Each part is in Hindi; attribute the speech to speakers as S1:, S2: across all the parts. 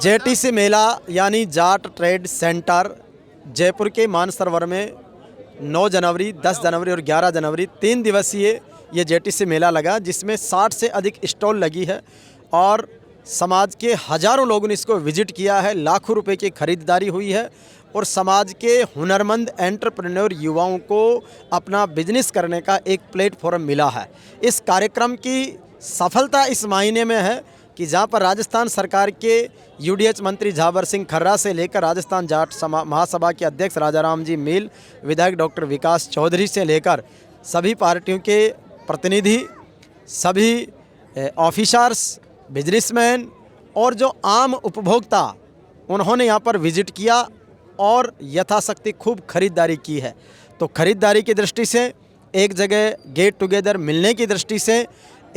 S1: जेटीसी मेला यानी जाट ट्रेड सेंटर जयपुर के मानसरोवर में 9 जनवरी, 10 जनवरी और 11 जनवरी 3 दिवसीय ये जेटीसी मेला लगा, जिसमें 60 से अधिक स्टॉल लगी है और समाज के हज़ारों लोगों ने इसको विजिट किया है। लाखों रुपए की खरीदारी हुई है और समाज के हुनरमंद एंटरप्रेन्योर युवाओं को अपना बिजनेस करने का एक प्लेटफॉर्म मिला है। इस कार्यक्रम की सफलता इस मायने में है कि जहाँ पर राजस्थान सरकार के यूडीएच मंत्री झावर सिंह खर्रा से लेकर राजस्थान जाट महासभा के अध्यक्ष राजाराम जी मील, विधायक डॉक्टर विकास चौधरी से लेकर सभी पार्टियों के प्रतिनिधि, सभी ऑफिसर्स, बिजनेसमैन और जो आम उपभोक्ता, उन्होंने यहाँ पर विजिट किया और यथाशक्ति खूब खरीदारी की है। तो खरीदारी की दृष्टि से, एक जगह गेट टुगेदर मिलने की दृष्टि से,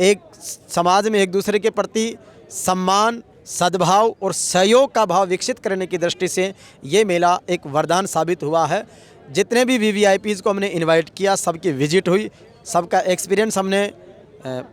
S1: एक समाज में एक दूसरे के प्रति सम्मान, सद्भाव और सहयोग का भाव विकसित करने की दृष्टि से ये मेला एक वरदान साबित हुआ है। जितने भी वीवीआईपीज़ को हमने इनवाइट किया, सबकी विजिट हुई, सबका एक्सपीरियंस हमने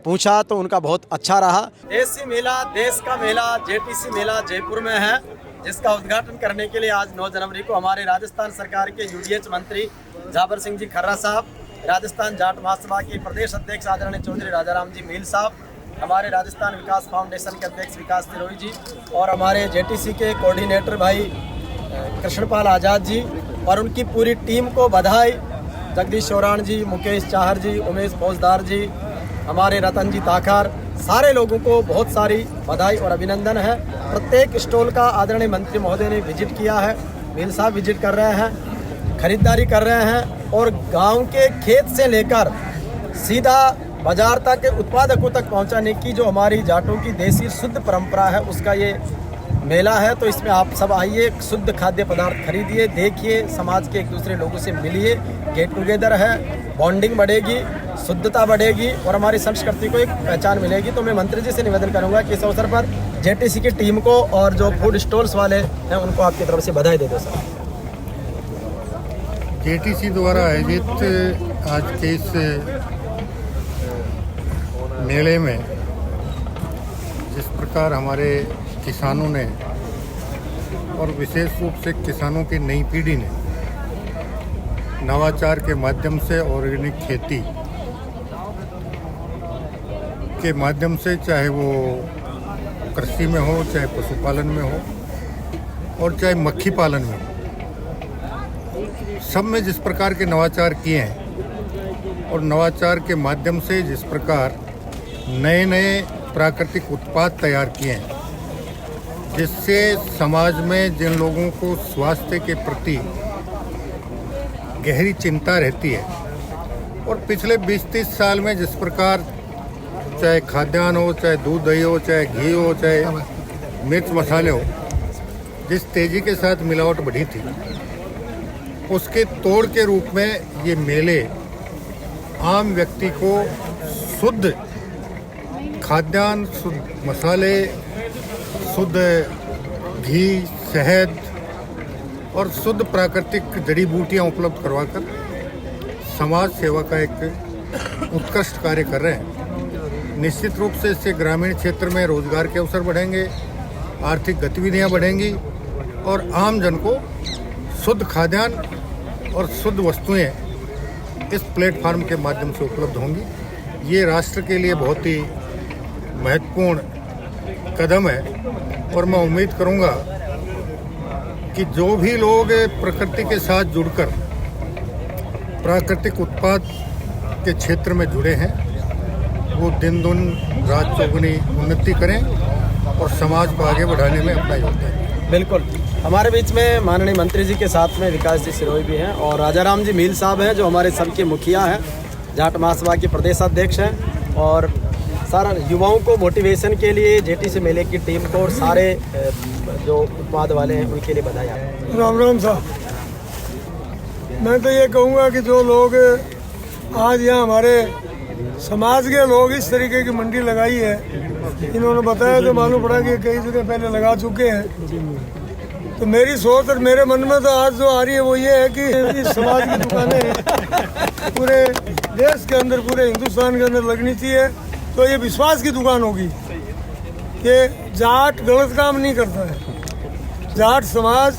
S1: पूछा तो उनका बहुत अच्छा रहा। देसी मेला, देश का मेला जेटीसी मेला जयपुर में है, जिसका उद्घाटन करने के लिए आज 9 जनवरी को हमारे राजस्थान सरकार के यूडीएच मंत्री झावर सिंह जी खर्रा साहब, राजस्थान जाट महासभा के प्रदेश अध्यक्ष आदरणीय चौधरी राजाराम जी मील साहब, हमारे राजस्थान विकास फाउंडेशन के अध्यक्ष विकास तिरोही जी और हमारे जेटीसी के कोऑर्डिनेटर भाई कृष्णपाल आज़ाद जी और उनकी पूरी टीम को बधाई। जगदीश चौरान जी, मुकेश चाहर जी, उमेश फौजदार जी, हमारे रतन जी ताखार, सारे लोगों को बहुत सारी बधाई और अभिनंदन है। प्रत्येक स्टॉल का आदरणीय मंत्री महोदय ने विजिट किया है, मील साहब विजिट कर रहे हैं, खरीदारी कर रहे हैं और गांव के खेत से लेकर सीधा बाजार तक के उत्पादकों तक पहुंचाने की जो हमारी जाटों की देसी शुद्ध परंपरा है, उसका ये मेला है। तो इसमें आप सब आइए, शुद्ध खाद्य पदार्थ खरीदिए, देखिए, समाज के एक दूसरे लोगों से मिलिए, गेट टुगेदर है, बॉन्डिंग बढ़ेगी, शुद्धता बढ़ेगी और हमारी संस्कृति को एक पहचान मिलेगी। तो मैं मंत्री जी से निवेदन करूंगा कि इस अवसर पर जेटीसी की टीम को और जो फूड स्टॉल्स वाले हैं उनको आपकी तरफ से बधाई दे दो सर।
S2: जेटीसी द्वारा आयोजित आज के इस मेले में जिस प्रकार हमारे किसानों ने और विशेष रूप से किसानों की नई पीढ़ी ने नवाचार के माध्यम से ऑर्गेनिक खेती के माध्यम से, चाहे वो कृषि में हो, चाहे पशुपालन में हो और चाहे मक्खी पालन में हो, सब में जिस प्रकार के नवाचार किए हैं और नवाचार के माध्यम से जिस प्रकार नए नए प्राकृतिक उत्पाद तैयार किए हैं, जिससे समाज में जिन लोगों को स्वास्थ्य के प्रति गहरी चिंता रहती है और पिछले 20-30 साल में जिस प्रकार चाहे खाद्यान्न हो, चाहे दूध दही हो, चाहे घी हो, चाहे मिर्च मसाले हो, जिस तेज़ी के साथ मिलावट बढ़ी थी, उसके तोड़ के रूप में ये मेले आम व्यक्ति को शुद्ध खाद्यान्न, शुद्ध मसाले, शुद्ध घी, शहद और शुद्ध प्राकृतिक जड़ी बूटियाँ उपलब्ध करवाकर समाज सेवा का एक उत्कृष्ट कार्य कर रहे हैं। निश्चित रूप से इससे ग्रामीण क्षेत्र में रोजगार के अवसर बढ़ेंगे, आर्थिक गतिविधियाँ बढ़ेंगी और आम जन को शुद्ध खाद्यान्न और शुद्ध वस्तुएं इस प्लेटफार्म के माध्यम से उपलब्ध होंगी। ये राष्ट्र के लिए बहुत ही महत्वपूर्ण कदम है और मैं उम्मीद करूंगा कि जो भी लोग प्रकृति के साथ जुड़कर प्राकृतिक उत्पाद के क्षेत्र में जुड़े हैं, वो दिन दुन रात चौगुनी उन्नति करें और समाज को आगे बढ़ाने में अपना योगदान दें।
S1: बिल्कुल, हमारे बीच में माननीय मंत्री जी के साथ में विकास जी सिरोही भी हैं और राजाराम जी मील साहब हैं जो हमारे सबके मुखिया हैं, जाट महासभा के प्रदेश अध्यक्ष हैं और सारा युवाओं को मोटिवेशन के लिए जेटीसी मेले की टीम को और सारे जो उत्पाद वाले हैं उनके लिए बधाई।
S3: राम राम साहब, मैं तो ये कहूँगा कि जो लोग आज यहाँ हमारे समाज के लोग इस तरीके की मंडी लगाई है, इन्होंने बताया तो मालूम पड़ा कि कई जगह पहले लगा चुके हैं। तो मेरी सोच और मेरे मन में तो आज जो आ रही है वो ये है कि इस समाज की दुकानें पूरे देश के अंदर, पूरे हिंदुस्तान के अंदर लगनी चाहिए। तो ये विश्वास की दुकान होगी कि जाट गलत काम नहीं करता है, जाट समाज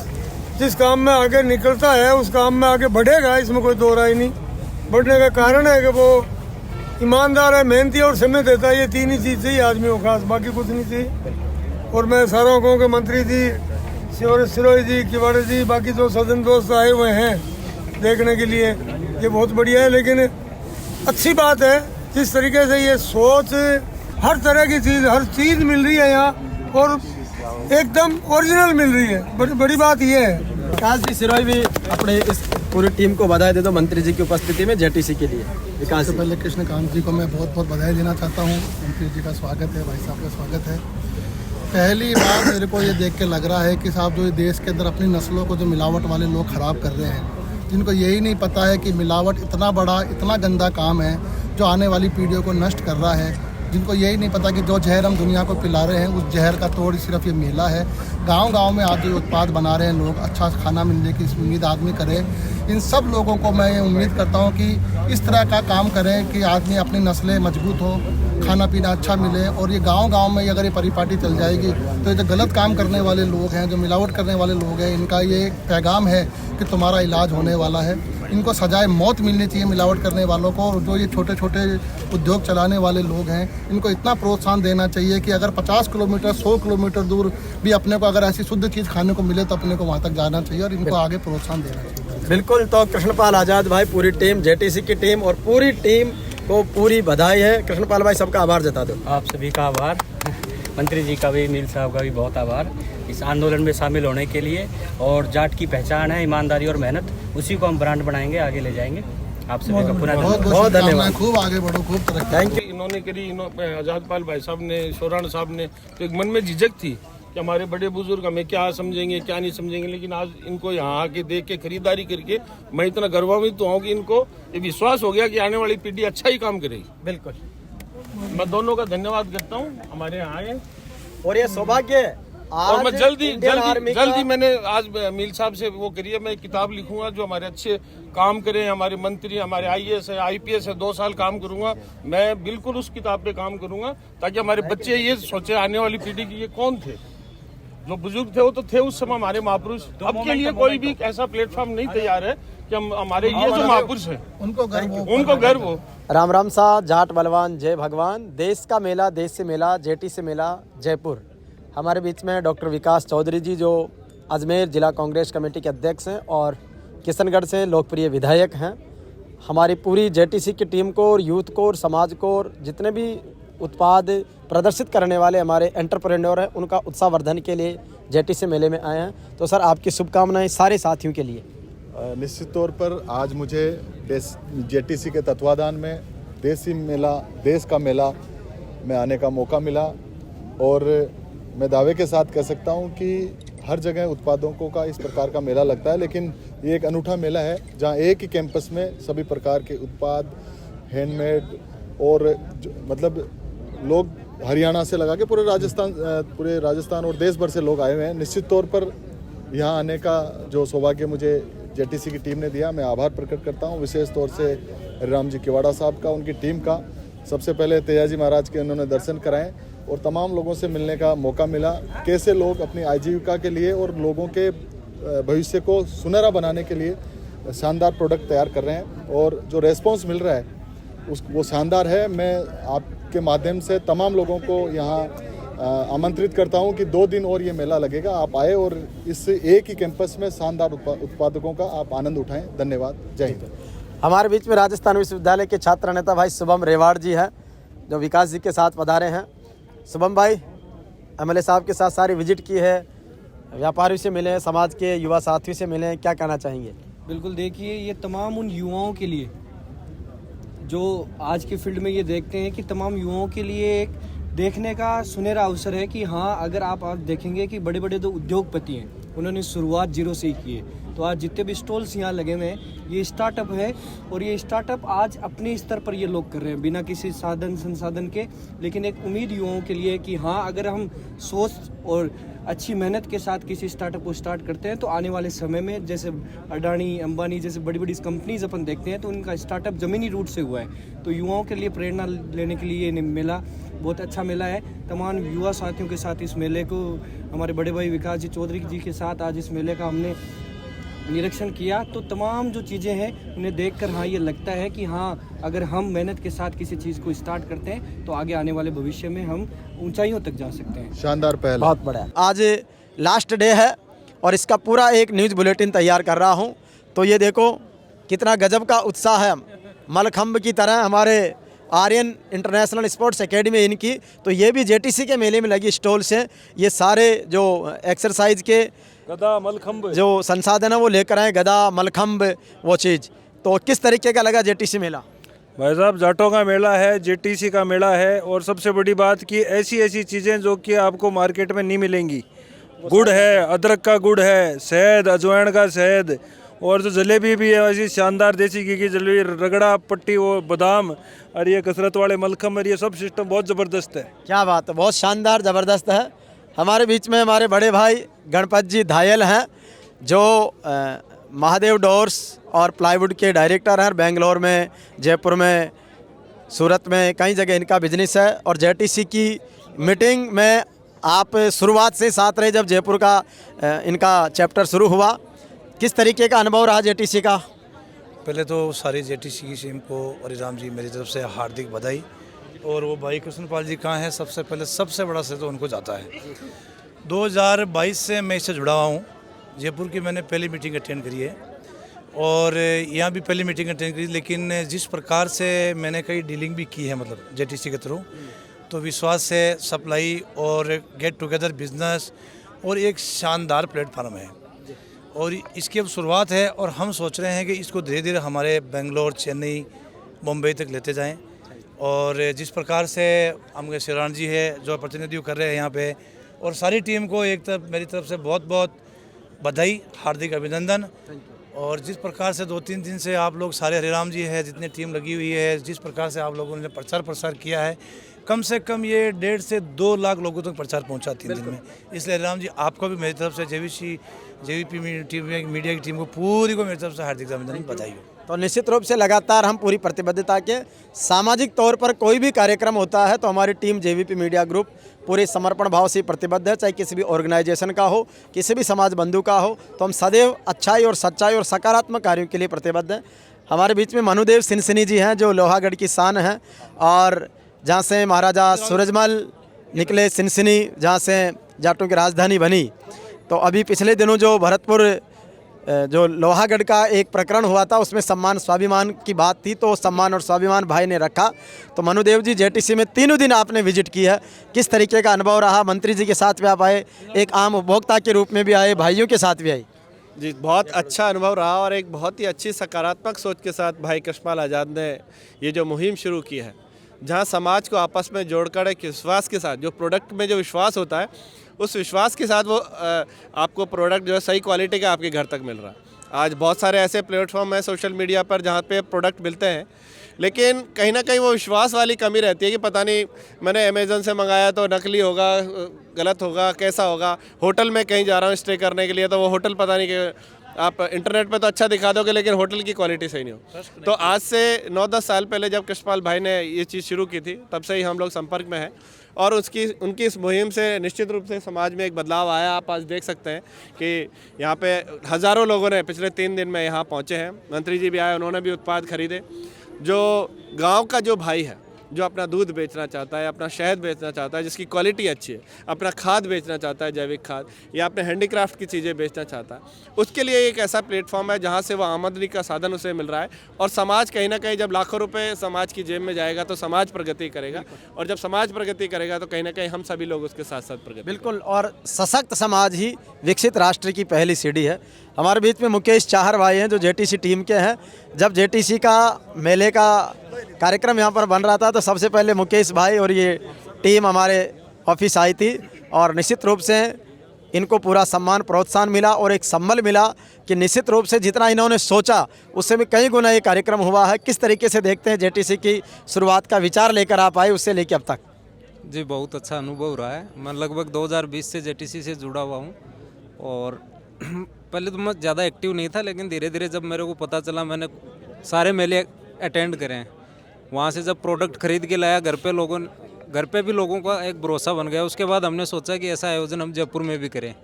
S3: जिस काम में आगे निकलता है उस काम में आगे बढ़ेगा, इसमें कोई दो राय नहीं। बढ़ने का कारण है कि वो ईमानदार है, मेहनती और समय देता है। ये तीन ही चीज़ चाहिए आदमी को खास, बाकी कुछ नहीं चाहिए। और मैं सारों कहूँ कि मंत्री जी, सिरोही जी, किवाड़े जी, बाकी जो सदन दोस्त आए हुए हैं देखने के लिए, ये बहुत बढ़िया है। लेकिन अच्छी बात है जिस तरीके से ये सोच, हर तरह की चीज़, हर चीज़ मिल रही है यहाँ और एकदम ओरिजिनल मिल रही है। बड़ी बात ये है।
S1: विकास जी सिरोही भी अपने इस पूरी टीम को बधाई दे दो मंत्री जी की उपस्थिति में जेटीसी के लिए। विकास
S4: सबसे पहले कृष्णकांत जी को मैं बहुत बहुत बधाई देना चाहता हूँ। मंत्री जी का स्वागत है, भाई साहब का स्वागत है। पहली बार मेरे को ये देख के लग रहा है कि साहब जो ये देश के अंदर अपनी नस्लों को जो मिलावट वाले लोग ख़राब कर रहे हैं, जिनको यही नहीं पता है कि मिलावट इतना बड़ा, इतना गंदा काम है जो आने वाली पीढ़ियों को नष्ट कर रहा है, जिनको यही नहीं पता कि जो जहर हम दुनिया को पिला रहे हैं उस जहर का तोड़ सिर्फ ये मेला है। गांव-गांव में आज जो उत्पाद बना रहे हैं लोग, अच्छा खाना मिलने की उम्मीद आदमी करे। इन सब लोगों को मैं ये उम्मीद करता हूँ कि इस तरह का काम करें कि आदमी अपनी नस्लें मजबूत हो, खाना पीना अच्छा मिले। और ये गांव-गांव में अगर ये परिपाटी चल जाएगी तो ये जो गलत काम करने वाले लोग हैं, जो मिलावट करने वाले लोग हैं, इनका ये पैगाम है कि तुम्हारा इलाज होने वाला है। इनको सजाए मौत मिलनी चाहिए मिलावट करने वालों को। और जो ये छोटे छोटे उद्योग चलाने वाले लोग हैं, इनको इतना प्रोत्साहन देना चाहिए कि अगर 50 किलोमीटर 100 किलोमीटर दूर भी अपने को अगर ऐसी शुद्ध चीज़ खाने को मिले तो अपने को वहाँ तक जाना चाहिए और इनको आगे प्रोत्साहन देना चाहिए।
S1: बिल्कुल। तो कृष्णपाल आज़ाद भाई, पूरी टीम, जेटीसी की टीम और पूरी टीम को पूरी बधाई है। कृष्णपाल भाई, सबका आभार जता दो।
S5: आप सभी का आभार, मंत्री जी का भी, मील साहब का भी बहुत आभार इस आंदोलन में शामिल होने के लिए। और जाट की पहचान है ईमानदारी और मेहनत, उसी को हम ब्रांड बनाएंगे, आगे ले जाएंगे। आप सभी का पुनः
S1: बहुत धन्यवाद।
S4: खूब आगे बढ़ो, खूब तरक्की।
S1: Thank you.
S6: इन्होंने करी, आजादपाल भाई साहब ने, शोरान साहब ने, तो एक मन में झिझक थी कि हमारे बड़े बुजुर्ग हमें क्या समझेंगे क्या नहीं समझेंगे। लेकिन आज इनको यहाँ आके देख के, खरीदारी करके मैं इतना गर्वान्वित हूँ कि इनको ये विश्वास हो गया कि आने वाली पीढ़ी अच्छा ही काम करेगी।
S1: बिल्कुल,
S6: मैं दोनों का धन्यवाद करता हूँ हमारे यहाँ आए।
S1: और ये सौभाग्य है
S6: और मैं
S1: जल्दी
S6: जल्दी मैंने आज मील साहब से वो करी है, मैं एक किताब लिखूंगा जो हमारे अच्छे काम करें, हमारे मंत्री, हमारे आईएएस है, आईपीएस है, 2 साल काम करूंगा। मैं बिल्कुल उस किताब पे काम करूंगा ताकि हमारे बच्चे ये सोचे, आने वाली पीढ़ी की, ये कौन थे जो बुजुर्ग थे। वो तो थे उस समय हमारे महापुरुष। अब के लिए कोई भी ऐसा प्लेटफॉर्म नहीं तैयार है कि हम हमारे ये जो महापुरुष है उनको गर्व हो।
S1: राम राम सा, जाट बलवान, जय भगवान। देश का मेला, देश से मेला, जेटी से मेला, जयपुर। हमारे बीच में डॉक्टर विकास चौधरी जी, जो अजमेर जिला कांग्रेस कमेटी के अध्यक्ष हैं और किशनगढ़ से लोकप्रिय विधायक हैं। हमारी पूरी जेटीसी की टीम को और यूथ को और समाज को और जितने भी उत्पाद प्रदर्शित करने वाले हमारे एंटरप्रेन्योर हैं, उनका उत्साहवर्धन के लिए जेटीसी मेले में आए हैं। तो सर, आपकी शुभकामनाएं सारे साथियों के लिए।
S7: निश्चित तौर पर आज मुझे जेटीसी के तत्वाधान में देश का मेला में आने का मौका मिला। और मैं दावे के साथ कह सकता हूं कि हर जगह उत्पादों का इस प्रकार का मेला लगता है, लेकिन ये एक अनूठा मेला है जहां एक ही कैंपस में सभी प्रकार के उत्पाद, हैंडमेड और मतलब लोग हरियाणा से लगा के पूरे राजस्थान और देश भर से लोग आए हुए हैं। निश्चित तौर पर यहाँ आने का जो सौभाग्य मुझे जेटीसी की टीम ने दिया, मैं आभार प्रकट करता हूँ। विशेष तौर से हरिराम जी किवाड़ा साहब का, उनकी टीम का। सबसे पहले तेजाजी महाराज के उन्होंने दर्शन कराएं और तमाम लोगों से मिलने का मौका मिला, कैसे लोग अपनी आजीविका के लिए और लोगों के भविष्य को सुनहरा बनाने के लिए शानदार प्रोडक्ट तैयार कर रहे हैं। और जो रेस्पॉन्स मिल रहा है वो शानदार है। मैं आपके माध्यम से तमाम लोगों को यहाँ आमंत्रित करता हूँ कि 2 दिन और ये मेला लगेगा, आप आए और इस एक ही कैंपस में शानदार उत्पादकों का आप आनंद उठाएं। धन्यवाद, जय हिंद।
S1: हमारे बीच में राजस्थान विश्वविद्यालय के छात्र नेता भाई शुभम रेवाड़ जी हैं, जो विकास जी के साथ पधारे हैं। शुभम भाई, एमएलए साहब के साथ सारी विजिट की है, व्यापारियों से मिले हैं, समाज के युवा साथियों से मिले हैं, क्या कहना चाहेंगे?
S8: बिल्कुल, देखिए ये तमाम उन युवाओं के लिए जो आज के फील्ड में ये देखते हैं कि तमाम युवाओं के लिए एक देखने का सुनहरा अवसर है कि हाँ, अगर आप देखेंगे कि बड़े बड़े जो उद्योगपति हैं उन्होंने शुरुआत 0 से ही की है। तो आज जितने भी स्टॉल्स यहाँ लगे हुए हैं, ये स्टार्टअप है और ये स्टार्टअप आज अपने स्तर पर ये लोग कर रहे हैं बिना किसी साधन संसाधन के। लेकिन एक उम्मीद युवाओं के लिए कि हाँ, अगर हम सोच और अच्छी मेहनत के साथ किसी स्टार्टअप को स्टार्ट करते हैं तो आने वाले समय में जैसे अडानी, अंबानी जैसे बड़ी बड़ी कंपनीज अपन देखते हैं तो उनका स्टार्टअप ज़मीनी रूट से हुआ है। तो युवाओं के लिए प्रेरणा लेने के लिए ये मेला बहुत अच्छा मेला है। तमाम युवा साथियों के साथ इस मेले को, हमारे बड़े भाई विकास जी चौधरी जी के साथ आज इस मेले का हमने निरीक्षण किया, तो तमाम जो चीज़ें हैं उन्हें देखकर हाँ ये लगता है कि हाँ अगर हम मेहनत के साथ किसी चीज़ को स्टार्ट करते हैं तो आगे आने वाले भविष्य में हम ऊंचाइयों तक जा सकते हैं।
S7: शानदार पहल।
S1: बहुत बड़ा। आज लास्ट डे है और इसका पूरा एक न्यूज़ बुलेटिन तैयार कर रहा हूँ। तो ये देखो कितना गजब का उत्साह है। मलखम्ब की तरह हमारे आर्यन इंटरनेशनल स्पोर्ट्स एकेडमी इनकी, तो ये भी जेटीसी के मेले में लगी स्टॉल्स हैं। ये सारे जो एक्सरसाइज के
S9: गदा मलखम्ब
S1: जो संसाधन है वो लेकर आए, गदा मलखम्ब वो चीज़। तो किस तरीके का लगा जेटीसी मेला?
S9: भाई साहब, जाटों का मेला है, जेटीसी का मेला है, और सबसे बड़ी बात कि ऐसी ऐसी चीज़ें जो कि आपको मार्केट में नहीं मिलेंगी। गुड़ है, अदरक का गुड़ है, शहद, अजवाइन का शहद, और जो जलेबी भी है ऐसी शानदार देसी घी की जलेबी, रगड़ा पट्टी, वो बादाम, और ये कसरत वाले मलखम, और ये सब सिस्टम बहुत ज़बरदस्त है।
S1: क्या बात है, बहुत शानदार ज़बरदस्त है। हमारे बीच में हमारे बड़े भाई गणपत जी धायल हैं, जो महादेव डोर्स और प्लाईवुड के डायरेक्टर हैं। बेंगलोर में, जयपुर में, सूरत में कई जगह इनका बिजनेस है। और जेटीसी की मीटिंग में आप शुरुआत से साथ रहे जब जयपुर का इनका चैप्टर शुरू हुआ। किस तरीके का अनुभव रहा जेटीसी का?
S10: पहले तो सारी जेटीसी की टीम को हरिराम जी मेरी तरफ से हार्दिक बधाई। और वो भाई कृष्णपाल जी कहाँ हैं, सबसे पहले सबसे बड़ा से तो उनको जाता है। 2022 से मैं इससे जुड़ा हुआ हूँ। जयपुर की मैंने पहली मीटिंग अटेंड करी है और यहाँ भी पहली मीटिंग अटेंड करी, लेकिन जिस प्रकार से मैंने कई डीलिंग भी की है मतलब जेटीसी के थ्रू, तो विश्वास से सप्लाई और गेट टुगेदर बिजनेस और एक शानदार प्लेटफार्म है। और इसकी अब शुरुआत है और हम सोच रहे हैं कि इसको धीरे धीरे हमारे बेंगलोर, चेन्नई, मुंबई तक लेते जाएं। और जिस प्रकार से हम शिरान जी है जो प्रतिनिधित्व कर रहे हैं यहाँ पे, और सारी टीम को एक तरफ मेरी तरफ से बहुत बहुत बधाई, हार्दिक अभिनंदन। और जिस प्रकार से 2-3 दिन से आप लोग सारे हरिराम जी है, जितनी टीम लगी हुई है, जिस प्रकार से आप लोगों ने प्रचार प्रसार किया है, कम से कम ये 1.5 से 2 लाख लोगों तक प्रचार पहुंचा 3 दिन में। इसलिए हरिराम जी आपको भी मेरी तरफ से जेवीपी मीडिया की टीम को पूरी को मेरी तरफ से हार्दिक अभिनंदन, बधाई हो।
S1: तो निश्चित रूप से लगातार हम पूरी प्रतिबद्धता के सामाजिक तौर पर कोई भी कार्यक्रम होता है तो हमारी टीम जेवीपी मीडिया ग्रुप पूरे समर्पण भाव से प्रतिबद्ध है, चाहे किसी भी ऑर्गेनाइजेशन का हो, किसी भी समाज बंधु का हो। तो हम सदैव अच्छाई और सच्चाई और सकारात्मक कार्यों के लिए प्रतिबद्ध हैं। हमारे बीच में मनुदेव सिनसिनी जी हैं जो लोहागढ़ की शान हैं, और जहाँ से महाराजा सूरजमल निकले सिनसिनी, जहाँ से जाटों की राजधानी बनी। तो अभी पिछले दिनों जो भरतपुर जो लोहागढ़ का एक प्रकरण हुआ था उसमें सम्मान स्वाभिमान की बात थी, तो सम्मान और स्वाभिमान भाई ने रखा। तो मनुदेव जी जेटीसी में 3 दिन आपने विजिट की है, किस तरीके का अनुभव रहा? मंत्री जी के साथ भी आप आए, एक आम उपभोक्ता के रूप में भी आए, भाइयों के साथ भी आए।
S11: जी, बहुत अच्छा अनुभव रहा और एक बहुत ही अच्छी सकारात्मक सोच के साथ भाई कृष्णपाल आज़ाद ने ये जो मुहिम शुरू की है, जहाँ समाज को आपस में जोड़कर एक विश्वास के साथ, जो प्रोडक्ट में जो विश्वास होता है उस विश्वास के साथ वो आपको प्रोडक्ट जो है सही क्वालिटी का आपके घर तक मिल रहा है। आज बहुत सारे ऐसे प्लेटफॉर्म हैं सोशल मीडिया पर जहाँ पे प्रोडक्ट मिलते हैं, लेकिन कहीं ना कहीं वो विश्वास वाली कमी रहती है कि पता नहीं मैंने अमेज़न से मंगाया तो नकली होगा, गलत होगा, कैसा होगा। होटल में कहीं जा रहा हूँ स्टे करने के लिए, तो वो होटल पता नहीं कि आप इंटरनेट पे तो अच्छा दिखा दोगे लेकिन होटल की क्वालिटी सही नहीं हो। तो आज से 9-10 साल पहले जब कृष्णपाल भाई ने ये चीज़ शुरू की थी, तब से ही हम लोग संपर्क में हैं और उनकी इस मुहिम से निश्चित रूप से समाज में एक बदलाव आया। आप आज देख सकते हैं कि यहाँ पे हज़ारों लोगों ने पिछले 3 दिन में यहाँ पहुँचे हैं। मंत्री जी भी आए, उन्होंने भी उत्पाद खरीदे। जो गाँव का जो भाई है, जो अपना दूध बेचना चाहता है, अपना शहद बेचना चाहता है जिसकी क्वालिटी अच्छी है, अपना खाद बेचना चाहता है, जैविक खाद, या अपने हैंडीक्राफ्ट की चीज़ें बेचना चाहता है, उसके लिए एक ऐसा प्लेटफॉर्म है जहां से वो आमदनी का साधन उसे मिल रहा है। और समाज कहीं ना कहीं जब लाखों रुपए समाज की जेब में जाएगा तो समाज प्रगति करेगा, और जब समाज प्रगति करेगा तो कहीं ना कहीं हम सभी लोग उसके साथ साथ प्रगति।
S1: बिल्कुल, और सशक्त समाज ही विकसित राष्ट्र की पहली सीढ़ी है। हमारे बीच में मुकेश चाहर भाई हैं जो जेटीसी टीम के हैं। जब जेटीसी का मेले का कार्यक्रम यहाँ पर बन रहा था तो सबसे पहले मुकेश भाई और ये टीम हमारे ऑफिस आई थी, और निश्चित रूप से इनको पूरा सम्मान प्रोत्साहन मिला और एक संबल मिला कि निश्चित रूप से जितना इन्होंने सोचा उससे भी कई गुना ये कार्यक्रम हुआ है। किस तरीके से देखते हैं जेटीसी की शुरुआत का विचार लेकर आप आए उससे लेकर अब तक?
S12: जी, बहुत अच्छा अनुभव रहा है। मैं लगभग 2020 से जेटीसी से जुड़ा हुआ हूँ, और पहले तो मैं ज़्यादा एक्टिव नहीं था, लेकिन धीरे धीरे जब मेरे को पता चला, मैंने सारे मेले अटेंड करे हैं। वहाँ से जब प्रोडक्ट खरीद के लाया घर पे, लोगों घर पे भी लोगों का एक भरोसा बन गया। उसके बाद हमने सोचा कि ऐसा आयोजन हम जयपुर में भी करें,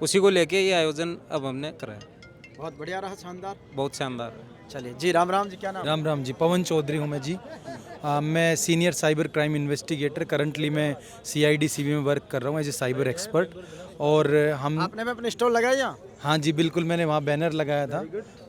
S12: उसी को लेके ये आयोजन अब हमने कराया।
S1: बहुत बढ़िया रहा, शानदार,
S12: बहुत शानदार है।
S1: चलिए जी। राम राम जी, क्या नाम?
S10: राम राम जी, पवन चौधरी हूँ मैं जी। मैं senior cyber crime investigator, currently मैं CID CB में वर्क कर रहा हूँ एज ए साइबर एक्सपर्ट। और हम
S1: आपने भी अपने स्टॉल लगाया यहाँ?
S10: हाँ जी बिल्कुल, मैंने वहाँ बैनर लगाया था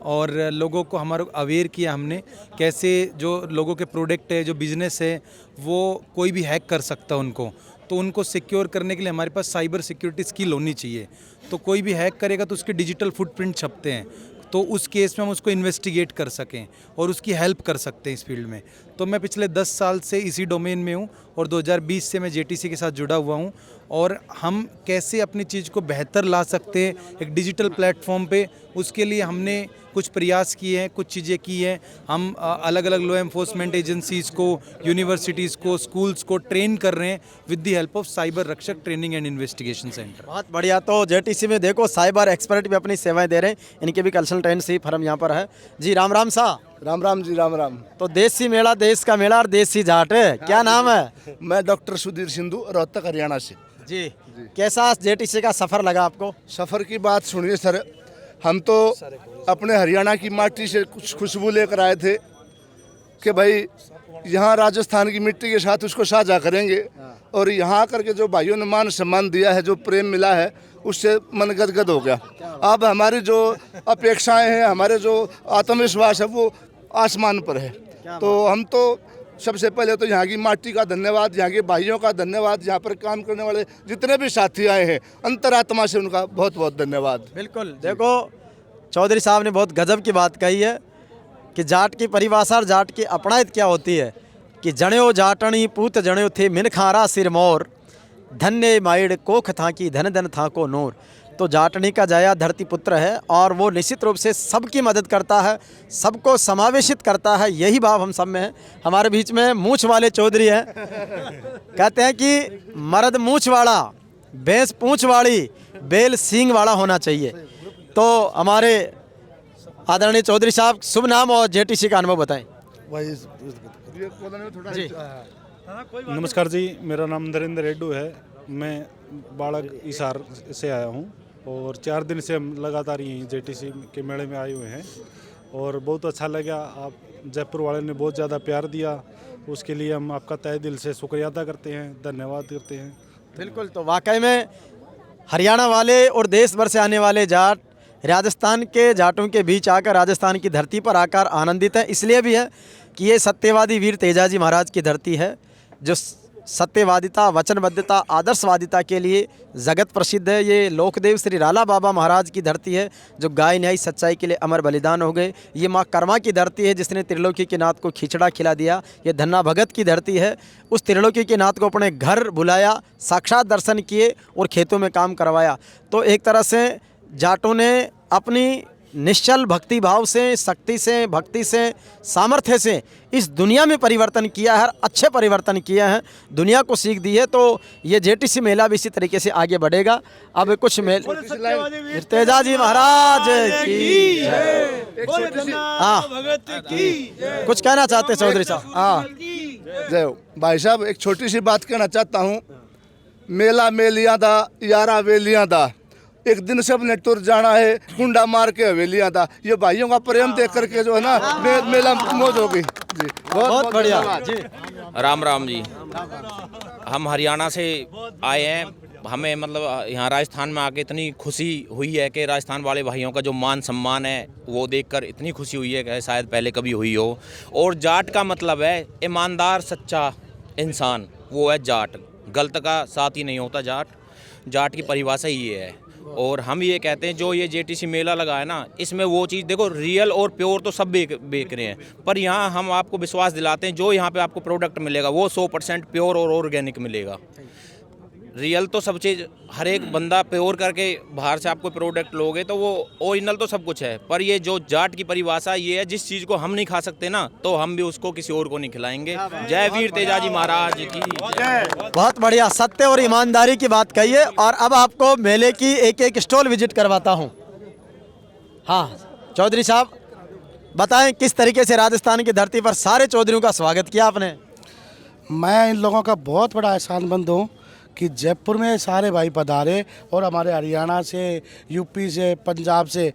S10: और लोगों को हमारा अवेयर किया हमने कैसे जो लोगों के प्रोडक्ट है, जो बिज़नेस है, वो कोई भी हैक कर सकता है उनको। तो उनको सिक्योर करने के लिए हमारे पास साइबर सिक्योरिटी स्किल होनी चाहिए। तो कोई भी हैक करेगा तो उसके डिजिटल फुटप्रिंट छपते हैं, तो उस केस में हम उसको इन्वेस्टिगेट कर सकें और उसकी हेल्प कर सकते हैं इस फील्ड में। तो मैं पिछले 10 साल से इसी डोमेन में हूँ और 2020 से मैं JTC के साथ जुड़ा हुआ हूँ। और हम कैसे अपनी चीज़ को बेहतर ला सकते हैं एक डिजिटल प्लेटफॉर्म पे, उसके लिए हमने कुछ प्रयास किए हैं, कुछ चीज़ें की हैं। हम अलग अलग लॉ एनफोर्समेंट एजेंसीज़ को, यूनिवर्सिटीज़ को, स्कूल्स को ट्रेन कर रहे हैं with the help of cyber रक्षक ट्रेनिंग एंड इन्वेस्टिगेशन सेंटर।
S1: बहुत बढ़िया। तो JTC में देखो साइबर एक्सपर्ट भी अपनी सेवाएं दे रहे हैं, इनके भी कंसल्टेंसी फर्म यहाँ पर है जी। राम राम सा।
S13: राम राम जी, राम राम।
S1: तो देसी मेला, देश का मेला और देसी जाट है, क्या नाम है?
S13: मैं डॉक्टर सुधीर सिंधु, रोहतक हरियाणा से
S1: जी। कैसा JTC का सफ़र लगा आपको?
S13: सफ़र की बात सुनिए सर, हम तो अपने हरियाणा की माटी से कुछ खुशबू लेकर आए थे कि भाई यहाँ राजस्थान की मिट्टी के साथ उसको साझा करेंगे। और यहाँ आकर के जो भाइयों ने मान सम्मान दिया है, जो प्रेम मिला है, उससे मन गदगद हो गया। अब हमारी जो अपेक्षाएं हैं, हमारे जो आत्मविश्वास है, वो आसमान पर है। तो हम तो सबसे पहले तो यहाँ की माटी का धन्यवाद, यहाँ के भाइयों का धन्यवाद, यहाँ पर काम करने वाले जितने भी साथी आए हैं, अंतरात्मा से उनका बहुत बहुत धन्यवाद।
S1: बिल्कुल। देखो चौधरी साहब ने बहुत गजब की बात कही है कि जाट की परिभाषा और जाट की अपनायत क्या होती है कि जण्यो जाटणी पूत जण्यो थे मिन खारा सिर मोर, धन्य माइड कोख था की धन धन था को नूर। तो जाटनी का जया धरती पुत्र है और वो निश्चित रूप से सबकी मदद करता है, सबको समावेशित करता है। यही भाव हम सब में है। हमारे बीच में मूछ वाले चौधरी हैं, कहते हैं कि मर्द मूछ वाला, भैंस पूँछ वाली, बैल सींग वाला होना चाहिए। तो हमारे आदरणीय चौधरी साहब, शुभ नाम और JTC का अनुभव बताएं। जी।
S9: नमस्कार जी, मेरा नाम नरेंद्र रेड्डू है। मैं बाड़क हिसार से आया हूँ और 4 दिन से हम लगातार यहीं JTC के मेले में आए हुए हैं और बहुत अच्छा लगा। आप जयपुर वाले ने बहुत ज़्यादा प्यार दिया, उसके लिए हम आपका तहे दिल से शुक्रिया अदा करते हैं, धन्यवाद करते हैं।
S1: बिल्कुल। तो वाकई में हरियाणा वाले और देश भर से आने वाले जाट राजस्थान के जाटों के बीच आकर, राजस्थान की धरती पर आकर आनंदित है। इसलिए भी है कि ये सत्यवादी वीर तेजाजी महाराज की धरती है, जो सत्यवादिता, वचनबद्धता, आदर्शवादिता के लिए जगत प्रसिद्ध है। ये लोकदेव श्री राला बाबा महाराज की धरती है, जो गाय न्याय सच्चाई के लिए अमर बलिदान हो गए। ये माँ कर्मा की धरती है, जिसने त्रिलोकी के नाथ को खिचड़ा खिला दिया। ये धन्ना भगत की धरती है, उस त्रिलोकी के नाथ को अपने घर बुलाया, साक्षात दर्शन किए और खेतों में काम करवाया। तो एक तरह से जाटों ने अपनी निश्चल भक्ति भाव से, शक्ति से, भक्ति से, सामर्थ्य से इस दुनिया में परिवर्तन किया है, अच्छे परिवर्तन किया है, दुनिया को सीख दी है। तो ये JTC मेला भी इसी तरीके से आगे बढ़ेगा। अब कुछ तेजाजी महाराज की हाँ, कुछ कहना चाहते हैं चौधरी साहब? हाँ
S13: जय हो। भाई साहब, एक छोटी सी बात कहना चाहता हूँ। मेला मेलियाँ दा, यारा वेलियाँ दा, एक दिन सबने टुर जाना है, कुंडा मार के हवेलियाँ था। ये भाइयों का प्रेम देख करके जो है ना, मेला मौज हो गई जी। बहुत
S1: बढ़िया जी।
S14: राम राम जी। हम हरियाणा से आए हैं। हमें मतलब यहाँ राजस्थान में आके इतनी खुशी हुई है कि राजस्थान वाले भाइयों का जो मान सम्मान है वो देखकर इतनी खुशी हुई है कि शायद पहले कभी हुई हो। और जाट का मतलब है ईमानदार, सच्चा इंसान, वो है जाट। गलत का साथ ही नहीं होता जाट। जाट की परिभाषा ही ये है। और हम ये कहते हैं जो ये JTC मेला लगा है ना, इसमें वो चीज़ देखो, रियल और प्योर तो सब बेच रहे हैं, पर यहाँ हम आपको विश्वास दिलाते हैं जो यहाँ पे आपको प्रोडक्ट मिलेगा वो 100% प्योर और ऑर्गेनिक मिलेगा। रियल तो सब चीज़, हर एक बंदा प्योर करके बाहर से आपको प्रोडक्ट लोगे तो वो ओरिजिनल तो सब कुछ है, पर ये जो जाट की परिभाषा ये है, जिस चीज़ को हम नहीं खा सकते ना, तो हम भी उसको किसी और को नहीं खिलाएंगे। जय वीर तेजाजी महाराज की जय।
S1: बहुत बढ़िया, सत्य और ईमानदारी की बात कही है। और अब आपको मेले की एक एक स्टॉल विजिट करवाता हूँ। हाँ चौधरी साहब, बताएं किस तरीके से राजस्थान की धरती पर सारे चौधरियों का स्वागत किया आपने?
S13: मैं इन लोगों का बहुत बड़ा एहसानमंद हूँ कि जयपुर में सारे भाई पधारे और हमारे हरियाणा से, यूपी से, पंजाब से,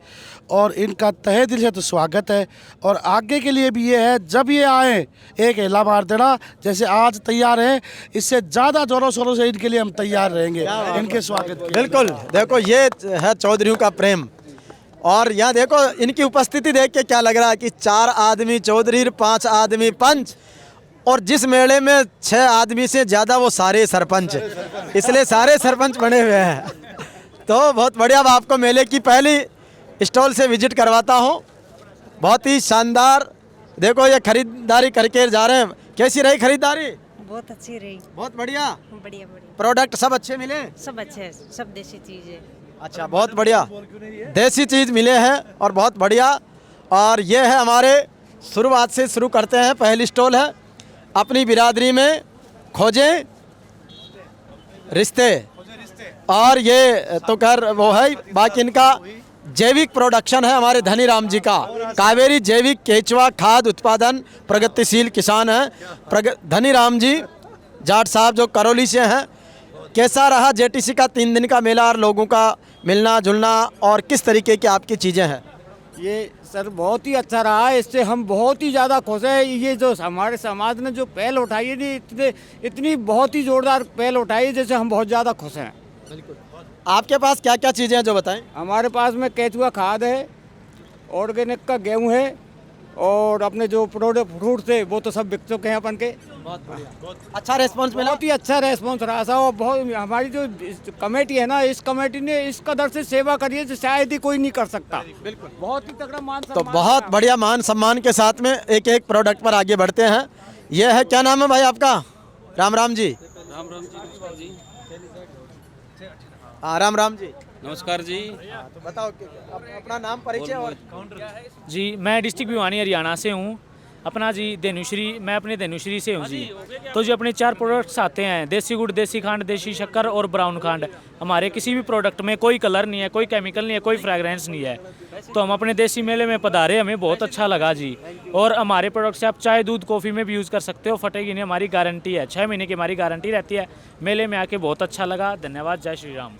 S13: और इनका तहे दिल से तो स्वागत है। और आगे के लिए भी ये है, जब ये आए एक हिला मार देना, जैसे आज तैयार है, इससे ज़्यादा जोरों शोरों से इनके लिए हम तैयार रहेंगे इनके स्वागत के लिए।
S1: बिल्कुल, देखो ये है चौधरियों का प्रेम। और यहाँ देखो इनकी उपस्थिति देख के क्या लग रहा है कि 4 आदमी चौधरी, 5 आदमी पंच, और जिस मेले में 6 आदमी से ज़्यादा वो सारे सरपंच, इसलिए सारे सरपंच बने हुए हैं। तो बहुत बढ़िया। अब आपको मेले की पहली स्टॉल से विजिट करवाता हूँ। बहुत ही शानदार, देखो ये खरीदारी करके जा रहे हैं। कैसी रही खरीदारी?
S15: बहुत अच्छी रही।
S1: बहुत बढ़िया।
S15: बढ़िया बढ़िया।
S1: प्रोडक्ट सब अच्छे मिले?
S15: सब अच्छे हैं, सब देसी चीज़ है।
S1: अच्छा, बहुत बढ़िया, देसी चीज़ मिले हैं और बहुत बढ़िया। और ये है हमारे, शुरुआत से शुरू करते हैं। पहली स्टॉल है अपनी बिरादरी में खोजें रिश्ते, और ये तो कर वो है। बाकी इनका जैविक प्रोडक्शन है हमारे धनीराम जी का, कावेरी जैविक केचुआ खाद उत्पादन प्रगतिशील किसान हैं धनीराम जी जाट साहब, जो करौली से हैं। कैसा रहा जेटीसी का 3 दिन का मेला और लोगों का मिलना जुलना, और किस तरीके की आपकी चीज़ें हैं?
S16: ये सर बहुत ही अच्छा रहा है, इससे हम बहुत ही ज़्यादा खुश हैं। ये जो हमारे समाज ने जो पहल उठाई है नी, इतनी बहुत ही ज़ोरदार पहल उठाई है, जैसे हम बहुत ज़्यादा खुश हैं।
S1: बिल्कुल। आपके पास क्या क्या चीज़ें हैं जो बताएं?
S16: हमारे पास में केचुआ खाद है, ऑर्गेनिक का गेहूँ है, और अपने जो प्रोडक्ट फ्रूट थे वो तो सब बिक चुके हैं अपन के।
S1: बहुत बढ़िया, बहुत अच्छा रेस्पॉन्स मिला।
S16: बहुत ही अच्छा रेस्पॉन्स रहा था। और बहुत हमारी जो कमेटी है ना, इस कमेटी ने इस कदर से सेवा करी है जो शायद ही कोई नहीं कर सकता।
S1: बिल्कुल,
S16: बहुत ही तगड़ा मान
S1: तो
S16: सम्मान।
S1: बहुत बढ़िया मान सम्मान के साथ में एक एक प्रोडक्ट पर आगे बढ़ते हैं। ये है, क्या नाम है भाई आपका? राम राम जी।
S5: राम राम जी।
S1: हाँ, राम राम जी,
S5: नमस्कार जी।
S1: तो बताओ अपना नाम, परिचय और
S17: जी। मैं डिस्ट्रिक्ट भिवानी हरियाणा से हूँ। अपना जी धनुश्री, मैं अपने धनुश्री से हूँ जी। तो जो अपने 4 प्रोडक्ट्स आते हैं, देसी गुड़, देसी खांड, देसी शक्कर और ब्राउन खांड। हमारे किसी भी प्रोडक्ट में कोई कलर नहीं है, कोई केमिकल नहीं है, कोई फ्रेगरेंस नहीं है। तो हम अपने देसी मेले में पधारे, हमें बहुत अच्छा लगा जी। और हमारे प्रोडक्ट से आप चाय, दूध, कॉफ़ी में भी यूज़ कर सकते हो, फटेगी नहीं, हमारी गारंटी है। 6 महीने की हमारी गारंटी रहती है। मेले में आके बहुत अच्छा लगा। धन्यवाद। जय श्री राम।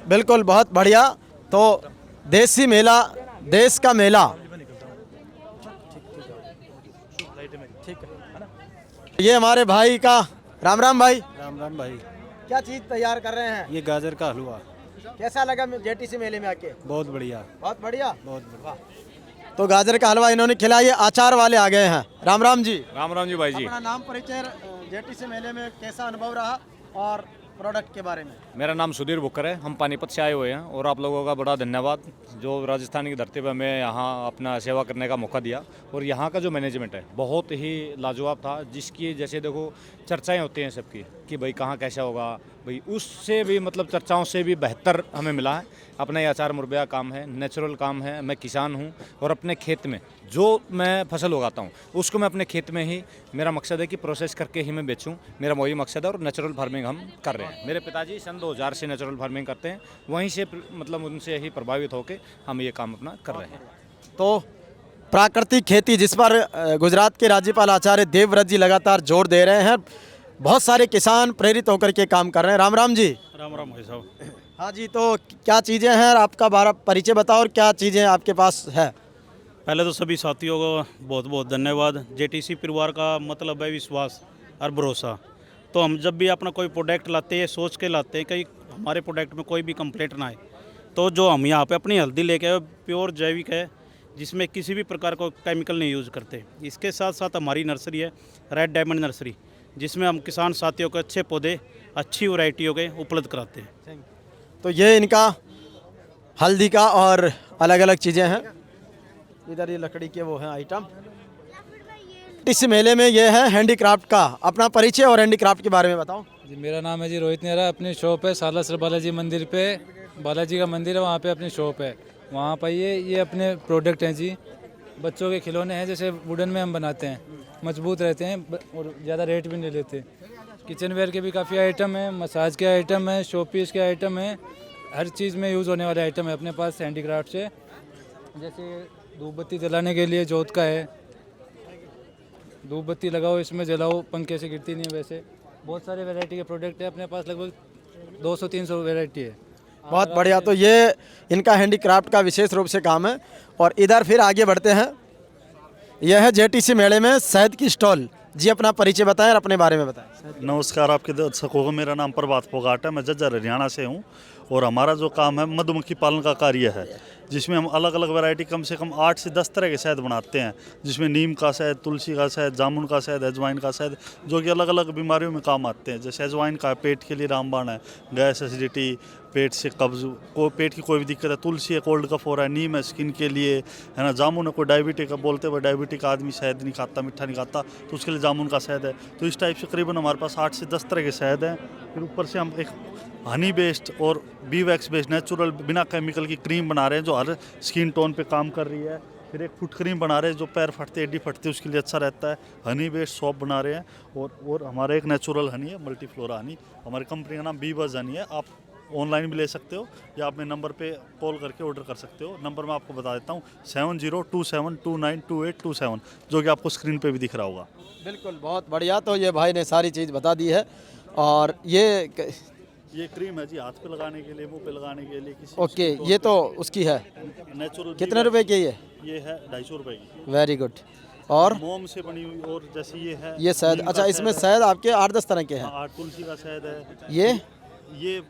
S1: बिल्कुल, बहुत बढ़िया। तो देसी मेला, देश का मेला, ये हमारे भाई का, राम राम भाई।
S18: राम राम भाई।
S1: क्या चीज़ तैयार कर रहे हैं?
S18: ये गाजर का हलवा।
S1: कैसा लगा जेटीसी मेले में आके?
S18: बहुत बढ़िया।
S1: बहुत बढ़िया,
S18: बहुत बढ़िया।
S1: तो गाजर का हलवा इन्होंने खिलाया। ये आचार वाले आ गए हैं। राम राम जी।
S19: राम राम जी भाई जी।
S1: अपना नाम, परिचय, जेटीसी मेले में कैसा अनुभव रहा और प्रोडक्ट के बारे में?
S19: मेरा नाम सुधीर बुक्कर है। हम पानीपत से आए हुए हैं, और आप लोगों का बड़ा धन्यवाद जो राजस्थान की धरती पर हमें यहाँ अपना सेवा करने का मौका दिया। और यहाँ का जो मैनेजमेंट है बहुत ही लाजवाब था, जिसकी जैसे देखो चर्चाएं होती हैं सबकी कि भाई कहाँ कैसा होगा, भाई उससे भी मतलब चर्चाओं से भी बेहतर हमें मिला है। अपना ये अचार मुरब्बा काम है, नेचुरल काम है। मैं किसान हूँ, और अपने खेत में जो मैं फसल उगाता हूँ उसको मैं अपने खेत में ही, मेरा मकसद है कि प्रोसेस करके ही मैं बेचूँ। मेरा वही मकसद है, और नेचुरल फार्मिंग हम कर रहे हैं। मेरे पिताजी सन 2000 से नेचुरल फार्मिंग करते हैं, वहीं से मतलब उनसे ही प्रभावित होकर हम ये काम अपना कर रहे हैं।
S1: तो प्राकृतिक खेती, जिस पर गुजरात के राज्यपाल आचार्य देवव्रत जी लगातार जोर दे रहे हैं, बहुत सारे किसान प्रेरित होकर के काम कर रहे हैं। राम राम जी।
S20: राम राम भाई साहब।
S1: हाँ जी, तो क्या चीज़ें हैं, आपका बारह परिचय बताओ और क्या चीज़ें आपके पास है?
S20: पहले तो सभी साथियों को बहुत बहुत धन्यवाद। जेटीसी परिवार का मतलब है विश्वास और भरोसा। तो हम जब भी अपना कोई प्रोडक्ट लाते हैं, सोच के लाते हैं कि हमारे प्रोडक्ट में कोई भी कंप्लेंट ना आए। तो जो हम यहाँ पे अपनी हल्दी लेके आए प्योर जैविक है, जिसमें किसी भी प्रकार का केमिकल नहीं यूज़ करते। इसके साथ साथ हमारी नर्सरी है रेड डायमंड नर्सरी, जिसमें हम किसान साथियों को अच्छे पौधे, अच्छी वैरायटियों के उपलब्ध कराते हैं।
S1: तो ये इनका हल्दी का और अलग अलग चीज़ें हैं। इधर ये लकड़ी के वो हैं आइटम। इस मेले में ये है हैंडीक्राफ्ट का। अपना परिचय और हैंडीक्राफ्ट के बारे में बताओ।
S21: जी, मेरा नाम है जी रोहित नेहरा। अपनी शॉप है सालासर बालाजी मंदिर पे, बालाजी का मंदिर है, वहाँ पे अपनी शॉप है। वहाँ पर ये अपने प्रोडक्ट हैं जी। बच्चों के खिलौने हैं, जैसे वुडन में हम बनाते हैं, मजबूत रहते हैं और ज़्यादा रेट भी नहीं लेते। किचन वेयर के भी काफ़ी आइटम हैं, मसाज के आइटम हैं, शो पीस के आइटम हैं, हर चीज़ में यूज़ होने वाले आइटम है अपने पास हैंडीक्राफ्ट से। जैसे धूप बत्ती जलाने के लिए जोत का है, धूप बत्ती लगाओ, इसमें जलाओ, पंखे से गिरती नहीं है। वैसे बहुत सारे वैरायटी के प्रोडक्ट है अपने पास, लगभग 200-300 वैरायटी है।
S1: बहुत बढ़िया। तो ये इनका हैंडीक्राफ्ट का विशेष रूप से काम है। और इधर फिर आगे बढ़ते हैं। यह है जेटीसी मेले में शहद की स्टॉल। जी अपना परिचय बताएं और अपने बारे में बताएं।
S18: नमस्कार आपके दर्शकों को, मेरा नाम प्रभात फोगाट है, मैं जज्जर हरियाणा से हूँ। और हमारा जो काम है मधुमक्खी पालन का कार्य है, जिसमें हम अलग अलग वैरायटी कम से कम 8 से 10 तरह के शहद बनाते हैं, जिसमें नीम का शहद, तुलसी का शहद, जामुन का शहद, अजवाइन का शहद, जो कि अलग अलग बीमारियों में काम आते हैं। जैसे अजवाइन का पेट के लिए रामबाण है, गैस एसिडिटी, पेट से कब्ज को, पेट की कोई भी दिक्कत है। तुलसी है, कोल्ड कफ हो रहा है। नीम है, स्किन के लिए है ना। जामुन है, कोई डायबिटिक का बोलते हुए डायबिटिक आदमी शहद नहीं खाता, मीठा नहीं खाता, तो उसके लिए जामुन का शहद है। तो इस टाइप से करीबन हमारे पास 8 से 10 तरह के शहद हैं। फिर ऊपर से हम एक हनी बेस्ड और बी वैक्स बेस्ड नेचुरल बिना केमिकल की क्रीम बना रहे हैं, जो हर स्किन टोन पे काम कर रही है। फिर एक फुट क्रीम बना रहे हैं, जो पैर फटते, एडी फटते, उसके लिए अच्छा रहता है। हनी बेस्ड सॉप बना रहे हैं। और हमारा एक नेचुरल हनी है, मल्टीफ्लोरा हनी। हमारी कंपनी का नाम बीबज हनी है। आप ऑनलाइन भी ले सकते हो या अपने नंबर पे कॉल करके ऑर्डर कर सकते हो। नंबर मैं आपको बता देता हूँ, 7027292827, जो कि आपको स्क्रीन पे भी दिख रहा होगा।
S1: बिल्कुल, बहुत बढ़िया। तो ये भाई ने सारी चीज़ बता दी है। और
S18: ये क्रीम है जी, हाथ पे लगाने के लिए, मुंह पे लगाने के लिए।
S1: ओके, ये तो उसकी है
S18: नेचुरल।
S1: कितने रुपए की है?
S18: ये है 250 रुपए की।
S1: Very good. और
S18: मोम से बनी हुई, और जैसे ये है
S1: ये शहद। अच्छा, इसमें शहद आपके 8-10 तरह के हैं।
S18: 8 तुलसी का शहद है।
S1: ये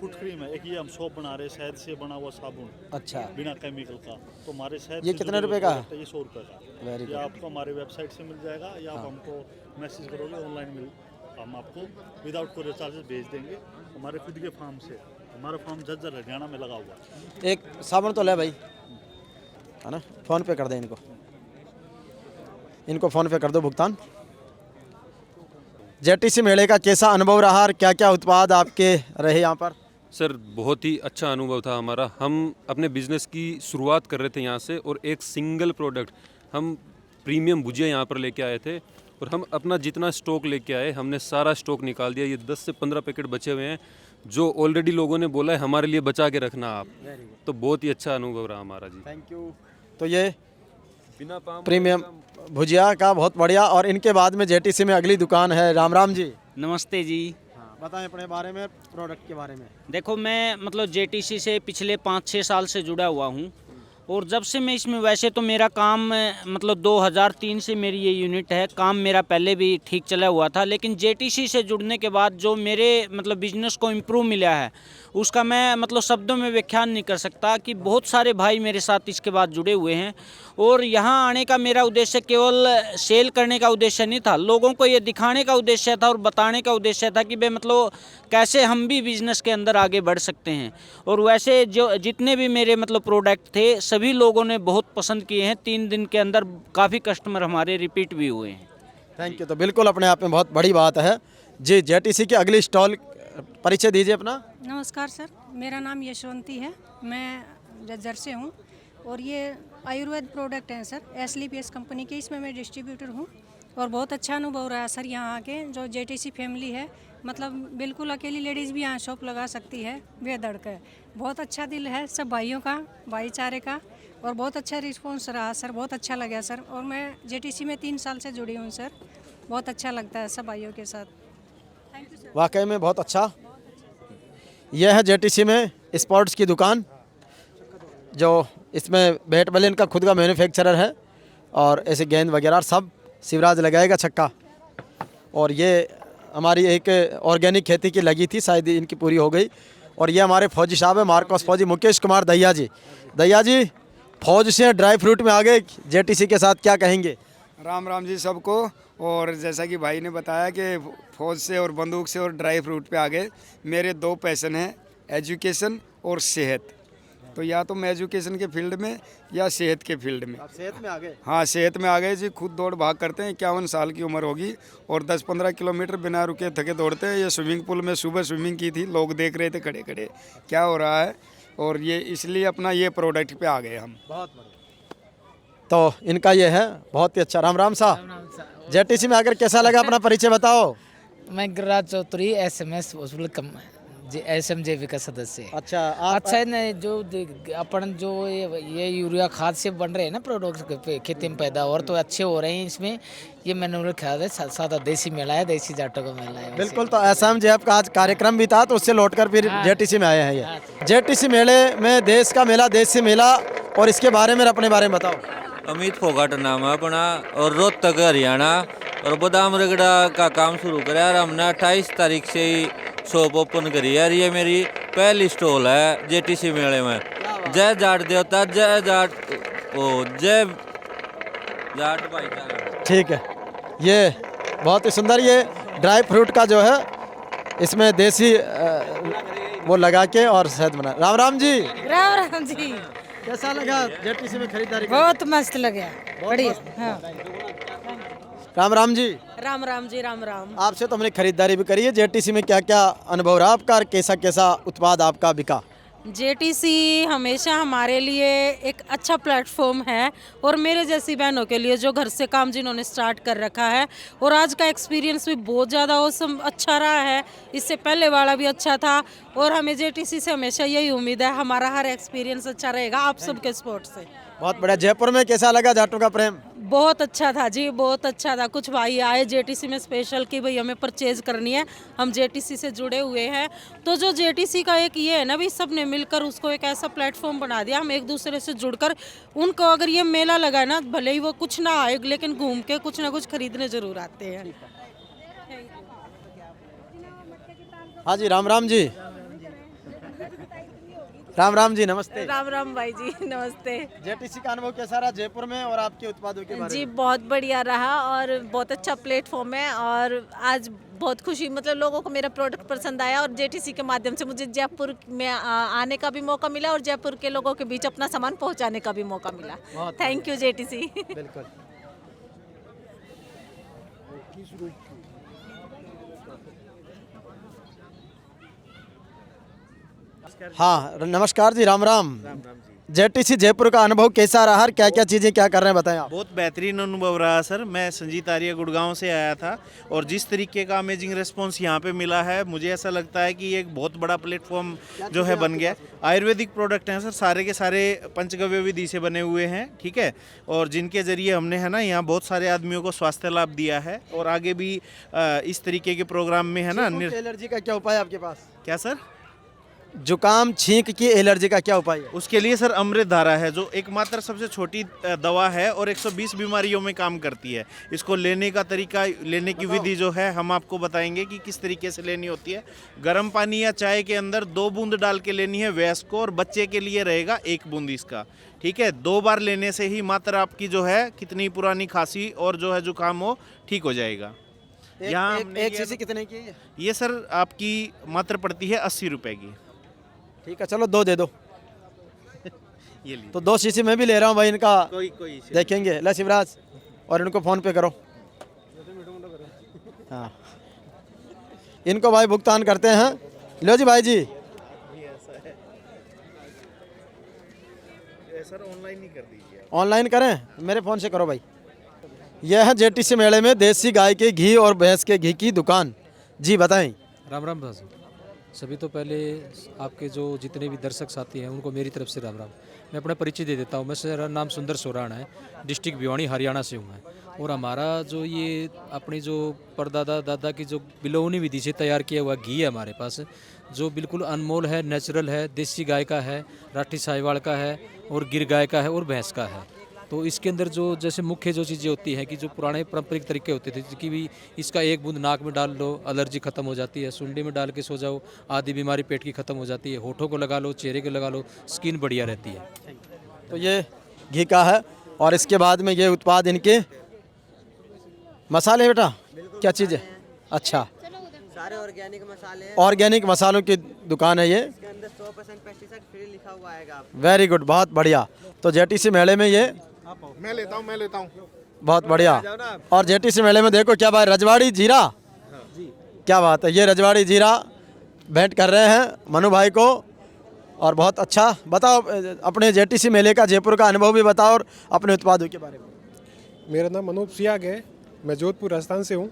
S18: फुट क्रीम है। एक ये हम सोप बना रहे हैं, शहद से बना हुआ साबुन।
S1: अच्छा,
S18: बिना केमिकल का। तो हमारे शहद
S1: ये कितने रुपए का है?
S18: ये 100 रुपए का।
S1: Very good.
S18: ये आपको हमारे वेबसाइट से मिल जाएगा, या आप हमको मैसेज करोगे ऑनलाइन, हम आपको विदाउट कोरियर चार्जेस भेज देंगे। हमारे खुद के फार्म से। हमारा फार्म जज्जर हरियाणा में लगा हुआ है।
S1: एक साबुन तो ले भाई, है ना। फ़ोन पे कर दें इनको फ़ोन पे कर दो भुगतान। जेटीसी मेले का कैसा अनुभव रहा और क्या क्या उत्पाद आपके रहे यहाँ पर?
S22: सर बहुत ही अच्छा अनुभव था हमारा। हम अपने बिज़नेस की शुरुआत कर रहे थे यहाँ से, और एक सिंगल प्रोडक्ट हम प्रीमियम भुजिया यहाँ पर लेके आए थे। और हम अपना जितना स्टॉक लेके आए, हमने सारा स्टॉक निकाल दिया। ये 10 से 15 पैकेट बचे हुए हैं, जो ऑलरेडी लोगों ने बोला है हमारे लिए बचा के रखना आप। तो बहुत ही अच्छा अनुभव रहा हमारा जी।
S1: Thank you. तो ये बिना प्रीमियम भुजिया का बहुत बढ़िया। और इनके बाद में जेटीसी में अगली दुकान है। राम राम जी।
S23: नमस्ते जी।
S1: बताएं अपने बारे में, प्रोडक्ट के बारे में।
S23: देखो, मैं मतलब जेटीसी से पिछले 5-6 साल से जुड़ा हुआ हूँ। और जब से मैं इसमें, वैसे तो मेरा काम मतलब 2003 से मेरी ये यूनिट है, काम मेरा पहले भी ठीक चला हुआ था। लेकिन जेटीसी से जुड़ने के बाद जो मेरे मतलब बिजनेस को इम्प्रूव मिला है, उसका मैं मतलब शब्दों में व्याख्यान नहीं कर सकता। कि बहुत सारे भाई मेरे साथ इसके बाद जुड़े हुए हैं। और यहाँ आने का मेरा उद्देश्य केवल सेल करने का उद्देश्य नहीं था, लोगों को ये दिखाने का उद्देश्य था और बताने का उद्देश्य था कि भाई मतलब कैसे हम भी बिज़नेस के अंदर आगे बढ़ सकते हैं। और वैसे जो जितने भी मेरे मतलब प्रोडक्ट थे, सभी लोगों ने बहुत पसंद किए हैं। 3 दिन के अंदर काफ़ी कस्टमर हमारे रिपीट भी हुए हैं।
S1: Thank you. तो बिल्कुल अपने आप में बहुत बड़ी बात है जी। जेटीसी की अगली स्टॉल, परिचय दीजिए अपना।
S24: नमस्कार सर, मेरा नाम यशवंती है, मैं जज्जर से हूँ। और ये आयुर्वेद प्रोडक्ट हैं सर, SLPS कंपनी के, इसमें मैं डिस्ट्रीब्यूटर हूँ। और बहुत अच्छा अनुभव रहा सर यहाँ आके। जो जेटीसी फैमिली है, मतलब बिल्कुल अकेली लेडीज़ भी यहाँ शॉप लगा सकती है बेधड़ के। बहुत अच्छा दिल है सब भाइयों का, भाईचारे का। और बहुत अच्छा रिस्पॉन्स रहा सर, बहुत अच्छा लगा सर। और मैं जेटीसी में 3 साल से जुड़ी हूँ सर, बहुत अच्छा लगता है सब भाइयों के साथ। Thank you sir.
S1: वाकई में बहुत अच्छा। यह है जेटीसी में स्पोर्ट्स की दुकान, जो इसमें बैट बॉल इनका खुद का मैन्युफैक्चरर है। और ऐसे गेंद वगैरह सब शिवराज लगाएगा, छक्का। और ये हमारी एक ऑर्गेनिक खेती की लगी थी, शायद इनकी पूरी हो गई। और ये हमारे फौजी साहब है, मार्कोस फौजी मुकेश कुमार दहिया जी। दहिया जी, फौज से ड्राई फ्रूट में आ गए, जेटीसी के साथ क्या कहेंगे?
S25: राम राम जी सबको। और जैसा कि भाई ने बताया कि फौज से और बंदूक से और ड्राई फ्रूट पे आ गए। मेरे 2 पैशन हैं, एजुकेशन और सेहत। तो या तो मैं एजुकेशन के फील्ड में या सेहत के फील्ड में।
S1: आप सेहत में आ गए?
S25: हाँ, सेहत में आ गए जी। खुद दौड़ भाग करते हैं, 51 साल की उम्र होगी। और 10-15 किलोमीटर बिना रुके थके दौड़ते हैं। ये स्विमिंग पूल में सुबह स्विमिंग की थी, लोग देख रहे थे खड़े खड़े क्या हो रहा है। और ये इसलिए अपना ये प्रोडक्ट पे आ गए हम।
S1: बहुत बढ़िया। तो इनका ये है, बहुत ही अच्छा। राम राम साहब, जेटीसी में आकर कैसा लगा? अपना परिचय बताओ।
S26: मैं गिरिराज चौधरी, SMS
S2: SMJP का सदस्य।
S1: अच्छा
S2: अच्छा है ना, जो अपन जो ये यूरिया खाद से बन रहे हैं ना प्रोडक्ट खेती में पैदावार तो अच्छे हो रहे हैं इसमें। ये मैंने ख्याल है सादा देसी मेला है, देसी जाटों का मेला है।
S1: बिल्कुल। तो SMJP का आज कार्यक्रम भी था तो उससे लौटकर फिर JTC में आए हैं। ये JTC मेले में देश का मेला, देसी मेला, और इसके बारे में अपने बारे में बताओ।
S3: अमित फोगाट नाम है अपना और रोहतक हरियाणा, और बादाम रगड़ा का काम शुरू करा और हमने 28 तारीख से ही शॉप ओपन करी है। ये मेरी पहली स्टॉल है JTC मेले में। जय जाट देवता, जय जाट, ओ जय जाट भाईचारा।
S1: ठीक है, ये बहुत ही सुंदर, ये ड्राई फ्रूट का जो है इसमें देसी वो लगा के और शहद बना। राम राम जी।
S15: राम राम जी।
S1: कैसा लगा JTC में खरीदारी?
S15: बहुत मस्त लगे, बढ़िया। हाँ।
S1: राम राम जी।
S15: राम राम जी। राम राम।
S1: आपसे तो हमने खरीदारी भी करी है। JTC में क्या क्या अनुभव रहा आपका, कैसा कैसा उत्पाद आपका बिका?
S15: JTC हमेशा हमारे लिए एक अच्छा प्लेटफॉर्म है, और मेरे जैसी बहनों के लिए जो घर से काम जिन्होंने स्टार्ट कर रखा है। और आज का एक्सपीरियंस भी बहुत ज़्यादा औसम अच्छा रहा है, इससे पहले वाला भी अच्छा था, और हमें JTC से हमेशा यही उम्मीद है हमारा हर एक्सपीरियंस अच्छा रहेगा आप सबके सपोर्ट से।
S1: बहुत बढ़िया। जयपुर में कैसा लगा जाटों का प्रेम?
S15: बहुत अच्छा था जी, बहुत अच्छा था। कुछ भाई आए JTC में स्पेशल कि भाई हमें परचेज करनी है, हम JTC से जुड़े हुए हैं। तो जो JTC का एक ये है ना, भी सब ने मिलकर उसको एक ऐसा प्लेटफॉर्म बना दिया, हम एक दूसरे से जुड़कर उनको अगर ये मेला लगा है ना, भले ही वो कुछ ना आए लेकिन घूम के कुछ ना कुछ खरीदने जरूर आते हैं।
S1: हाँ जी, राम राम जी। राम राम जी, नमस्ते।
S4: राम राम भाई जी, नमस्ते।
S1: JTC का अनुभव कैसा रहा जयपुर में और आपके उत्पादों के बारे में?
S4: जी बहुत बढ़िया रहा और बहुत अच्छा प्लेटफॉर्म है, और आज बहुत खुशी, मतलब लोगों को मेरा प्रोडक्ट पसंद आया, और JTC के माध्यम से मुझे जयपुर में आने का भी मौका मिला और जयपुर के लोगों के बीच अपना सामान पहुंचाने का भी मौका मिला। Thank you JTC।
S1: बिल्कुल। हाँ, नमस्कार जी, राम राम। JTC जयपुर का अनुभव कैसा रहा, क्या क्या चीज़ें क्या कर रहे हैं बताएं आप।
S6: बहुत बेहतरीन अनुभव रहा सर। मैं संजीत आर्य गुड़गांव से आया था, और जिस तरीके का अमेजिंग रिस्पांस यहाँ पे मिला है, मुझे ऐसा लगता है कि ये एक बहुत बड़ा प्लेटफॉर्म जो है बन गया। आयुर्वेदिक प्रोडक्ट हैं सर, सारे के सारे पंचगव्य विधि से बने हुए हैं, ठीक है, और जिनके ज़रिए हमने है ना यहाँ बहुत सारे आदमियों को स्वास्थ्य लाभ दिया है, और आगे भी इस तरीके के प्रोग्राम में है ना।
S1: एलर्जी का क्या उपाय आपके पास?
S6: क्या सर?
S1: जुकाम छींक की एलर्जी का क्या उपाय है?
S6: उसके लिए सर अमृत धारा है, जो एकमात्र सबसे छोटी दवा है और 120 बीमारियों में काम करती है। इसको लेने का तरीका, लेने की विधि जो है हम आपको बताएंगे कि किस तरीके से लेनी होती है। गर्म पानी या चाय के अंदर 2 बूंद डाल के लेनी है वयस्क को, और बच्चे के लिए रहेगा 1 बूंद इसका, ठीक है। 2 बार लेने से ही मात्र आपकी जो है कितनी पुरानी खांसी और जो है जुकाम हो ठीक हो जाएगा।
S1: यहाँ एक शीशी कितने की है?
S6: ये सर आपकी मात्र पड़ती है 80 रुपये की।
S1: ठीक है, चलो 2 दे दो।
S6: ये ली।
S1: तो 2 शीशी मैं भी ले रहा हूँ भाई, इनका
S6: कोई
S1: देखेंगे। ले शिवराज, और इनको फ़ोन पे करो। हाँ, इनको भाई भुगतान करते हैं। लो जी भाई जी।
S6: सर ऑनलाइन नहीं कर दीजिए।
S1: ऑनलाइन करें, मेरे फ़ोन से करो भाई। यह है JTC मेले में देसी गाय के घी और भैंस के घी की दुकान। जी बताएं।
S8: राम राम भाजी। सभी तो पहले आपके जो जितने भी दर्शक साथी हैं उनको मेरी तरफ से राम राम। मैं अपना परिचय दे देता हूँ। मेरा नाम सुंदर सोराण है, डिस्ट्रिक्ट भिवानी हरियाणा से हूँ मैं। और हमारा जो ये अपनी जो परदादा दादा की जो बिलोनी विधि से तैयार किया हुआ घी है हमारे पास, जो बिल्कुल अनमोल है, नेचुरल है, देसी गाय का है, राठी साहिवाल का है, और गिर गाय का है, और भैंस का है। तो इसके अंदर जो जैसे मुख्य जो चीज़ें होती हैं कि जो पुराने पारंपरिक तरीके होते थे कि भी इसका 1 बूंद नाक में डाल लो, एलर्जी खत्म हो जाती है, सुंडी में डाल के सो जाओ, आदि बीमारी पेट की खत्म हो जाती है, होठों को लगा लो, चेहरे को लगा लो, स्किन बढ़िया रहती है।
S1: तो ये घी का है, और इसके बाद में ये उत्पाद इनके मसाले। बेटा क्या चीज़ है? अच्छा,
S26: सारे ऑर्गेनिक मसाले हैं।
S1: ऑर्गेनिक मसालों की दुकान है ये।
S26: इसके अंदर 100% पेस्टिसाइड फ्री लिखा हुआ आएगा।
S1: वेरी गुड, बहुत बढ़िया। तो JTC मेले में ये
S26: मैं लेता हूँ।
S1: बहुत बढ़िया। और JTC मेले में देखो क्या बात, रजवाड़ी जीरा। क्या बात है, ये रजवाड़ी जीरा भेंट कर रहे हैं मनु भाई को, और बहुत अच्छा। बताओ अपने JTC मेले का, जयपुर का अनुभव भी बताओ, और अपने उत्पादों के बारे में।
S27: मेरा नाम मनोज सियाग है, मैं जोधपुर राजस्थान से हूँ।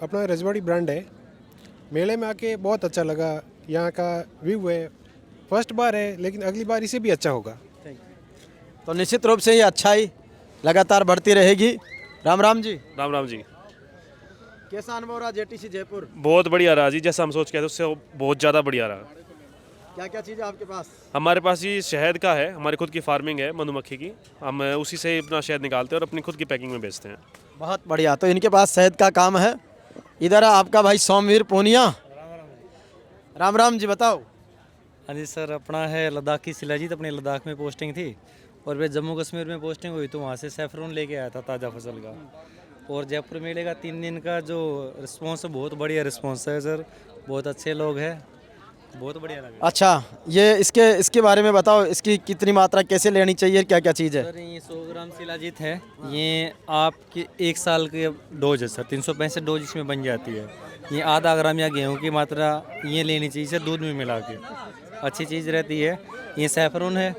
S27: अपना रजवाड़ी ब्रांड है। मेले में आके बहुत अच्छा लगा यहाँ का व्यू है, फर्स्ट बार है लेकिन अगली बार इसे भी अच्छा होगा।
S1: तो निश्चित रूप से ये अच्छाई लगातार बढ़ती रहेगी। राम राम जी।
S7: राम राम जी।
S1: कैसा अनुभव रहा जेटीसी जयपुर?
S7: बहुत बढ़िया रहा जी, जैसा हम सोच के आए थे उससे बहुत ज़्यादा बढ़िया रहा।
S1: क्या क्या चीज़ है आपके पास?
S7: हमारे पास ये शहद का है, हमारी खुद की फार्मिंग है मधुमक्खी की, हम उसी से ही अपना शहद निकालते हैं और अपनी खुद की पैकिंग में बेचते हैं।
S1: बहुत बढ़िया। तो इनके पास शहद का काम है। इधर आपका भाई सोमवीर पूनिया। राम राम जी, बताओ।
S9: हाँ जी सर, अपना है लद्दाख की शिलाजीत, अपने लद्दाख में पोस्टिंग थी और वे जम्मू कश्मीर में पोस्टिंग हुई तो वहाँ से सैफरन लेके आया था ताज़ा फसल का। और जयपुर मेले का 3 दिन का जो रिस्पॉन्स है बहुत बढ़िया रिस्पॉन्स है सर, बहुत अच्छे लोग हैं, बहुत बढ़िया लगा।
S1: अच्छा, ये इसके बारे में बताओ, इसकी कितनी मात्रा कैसे लेनी चाहिए, क्या क्या चीज़ है?
S9: सर ये 100 ग्राम शिलाजीत है, ये आपके 1 साल के डोज है सर, 365 डोज इसमें बन जाती है। ये आधा ग्राम या गेहूँ की मात्रा ये लेनी चाहिए सर, दूध में मिला के, अच्छी चीज़ रहती है। ये सैफरन है,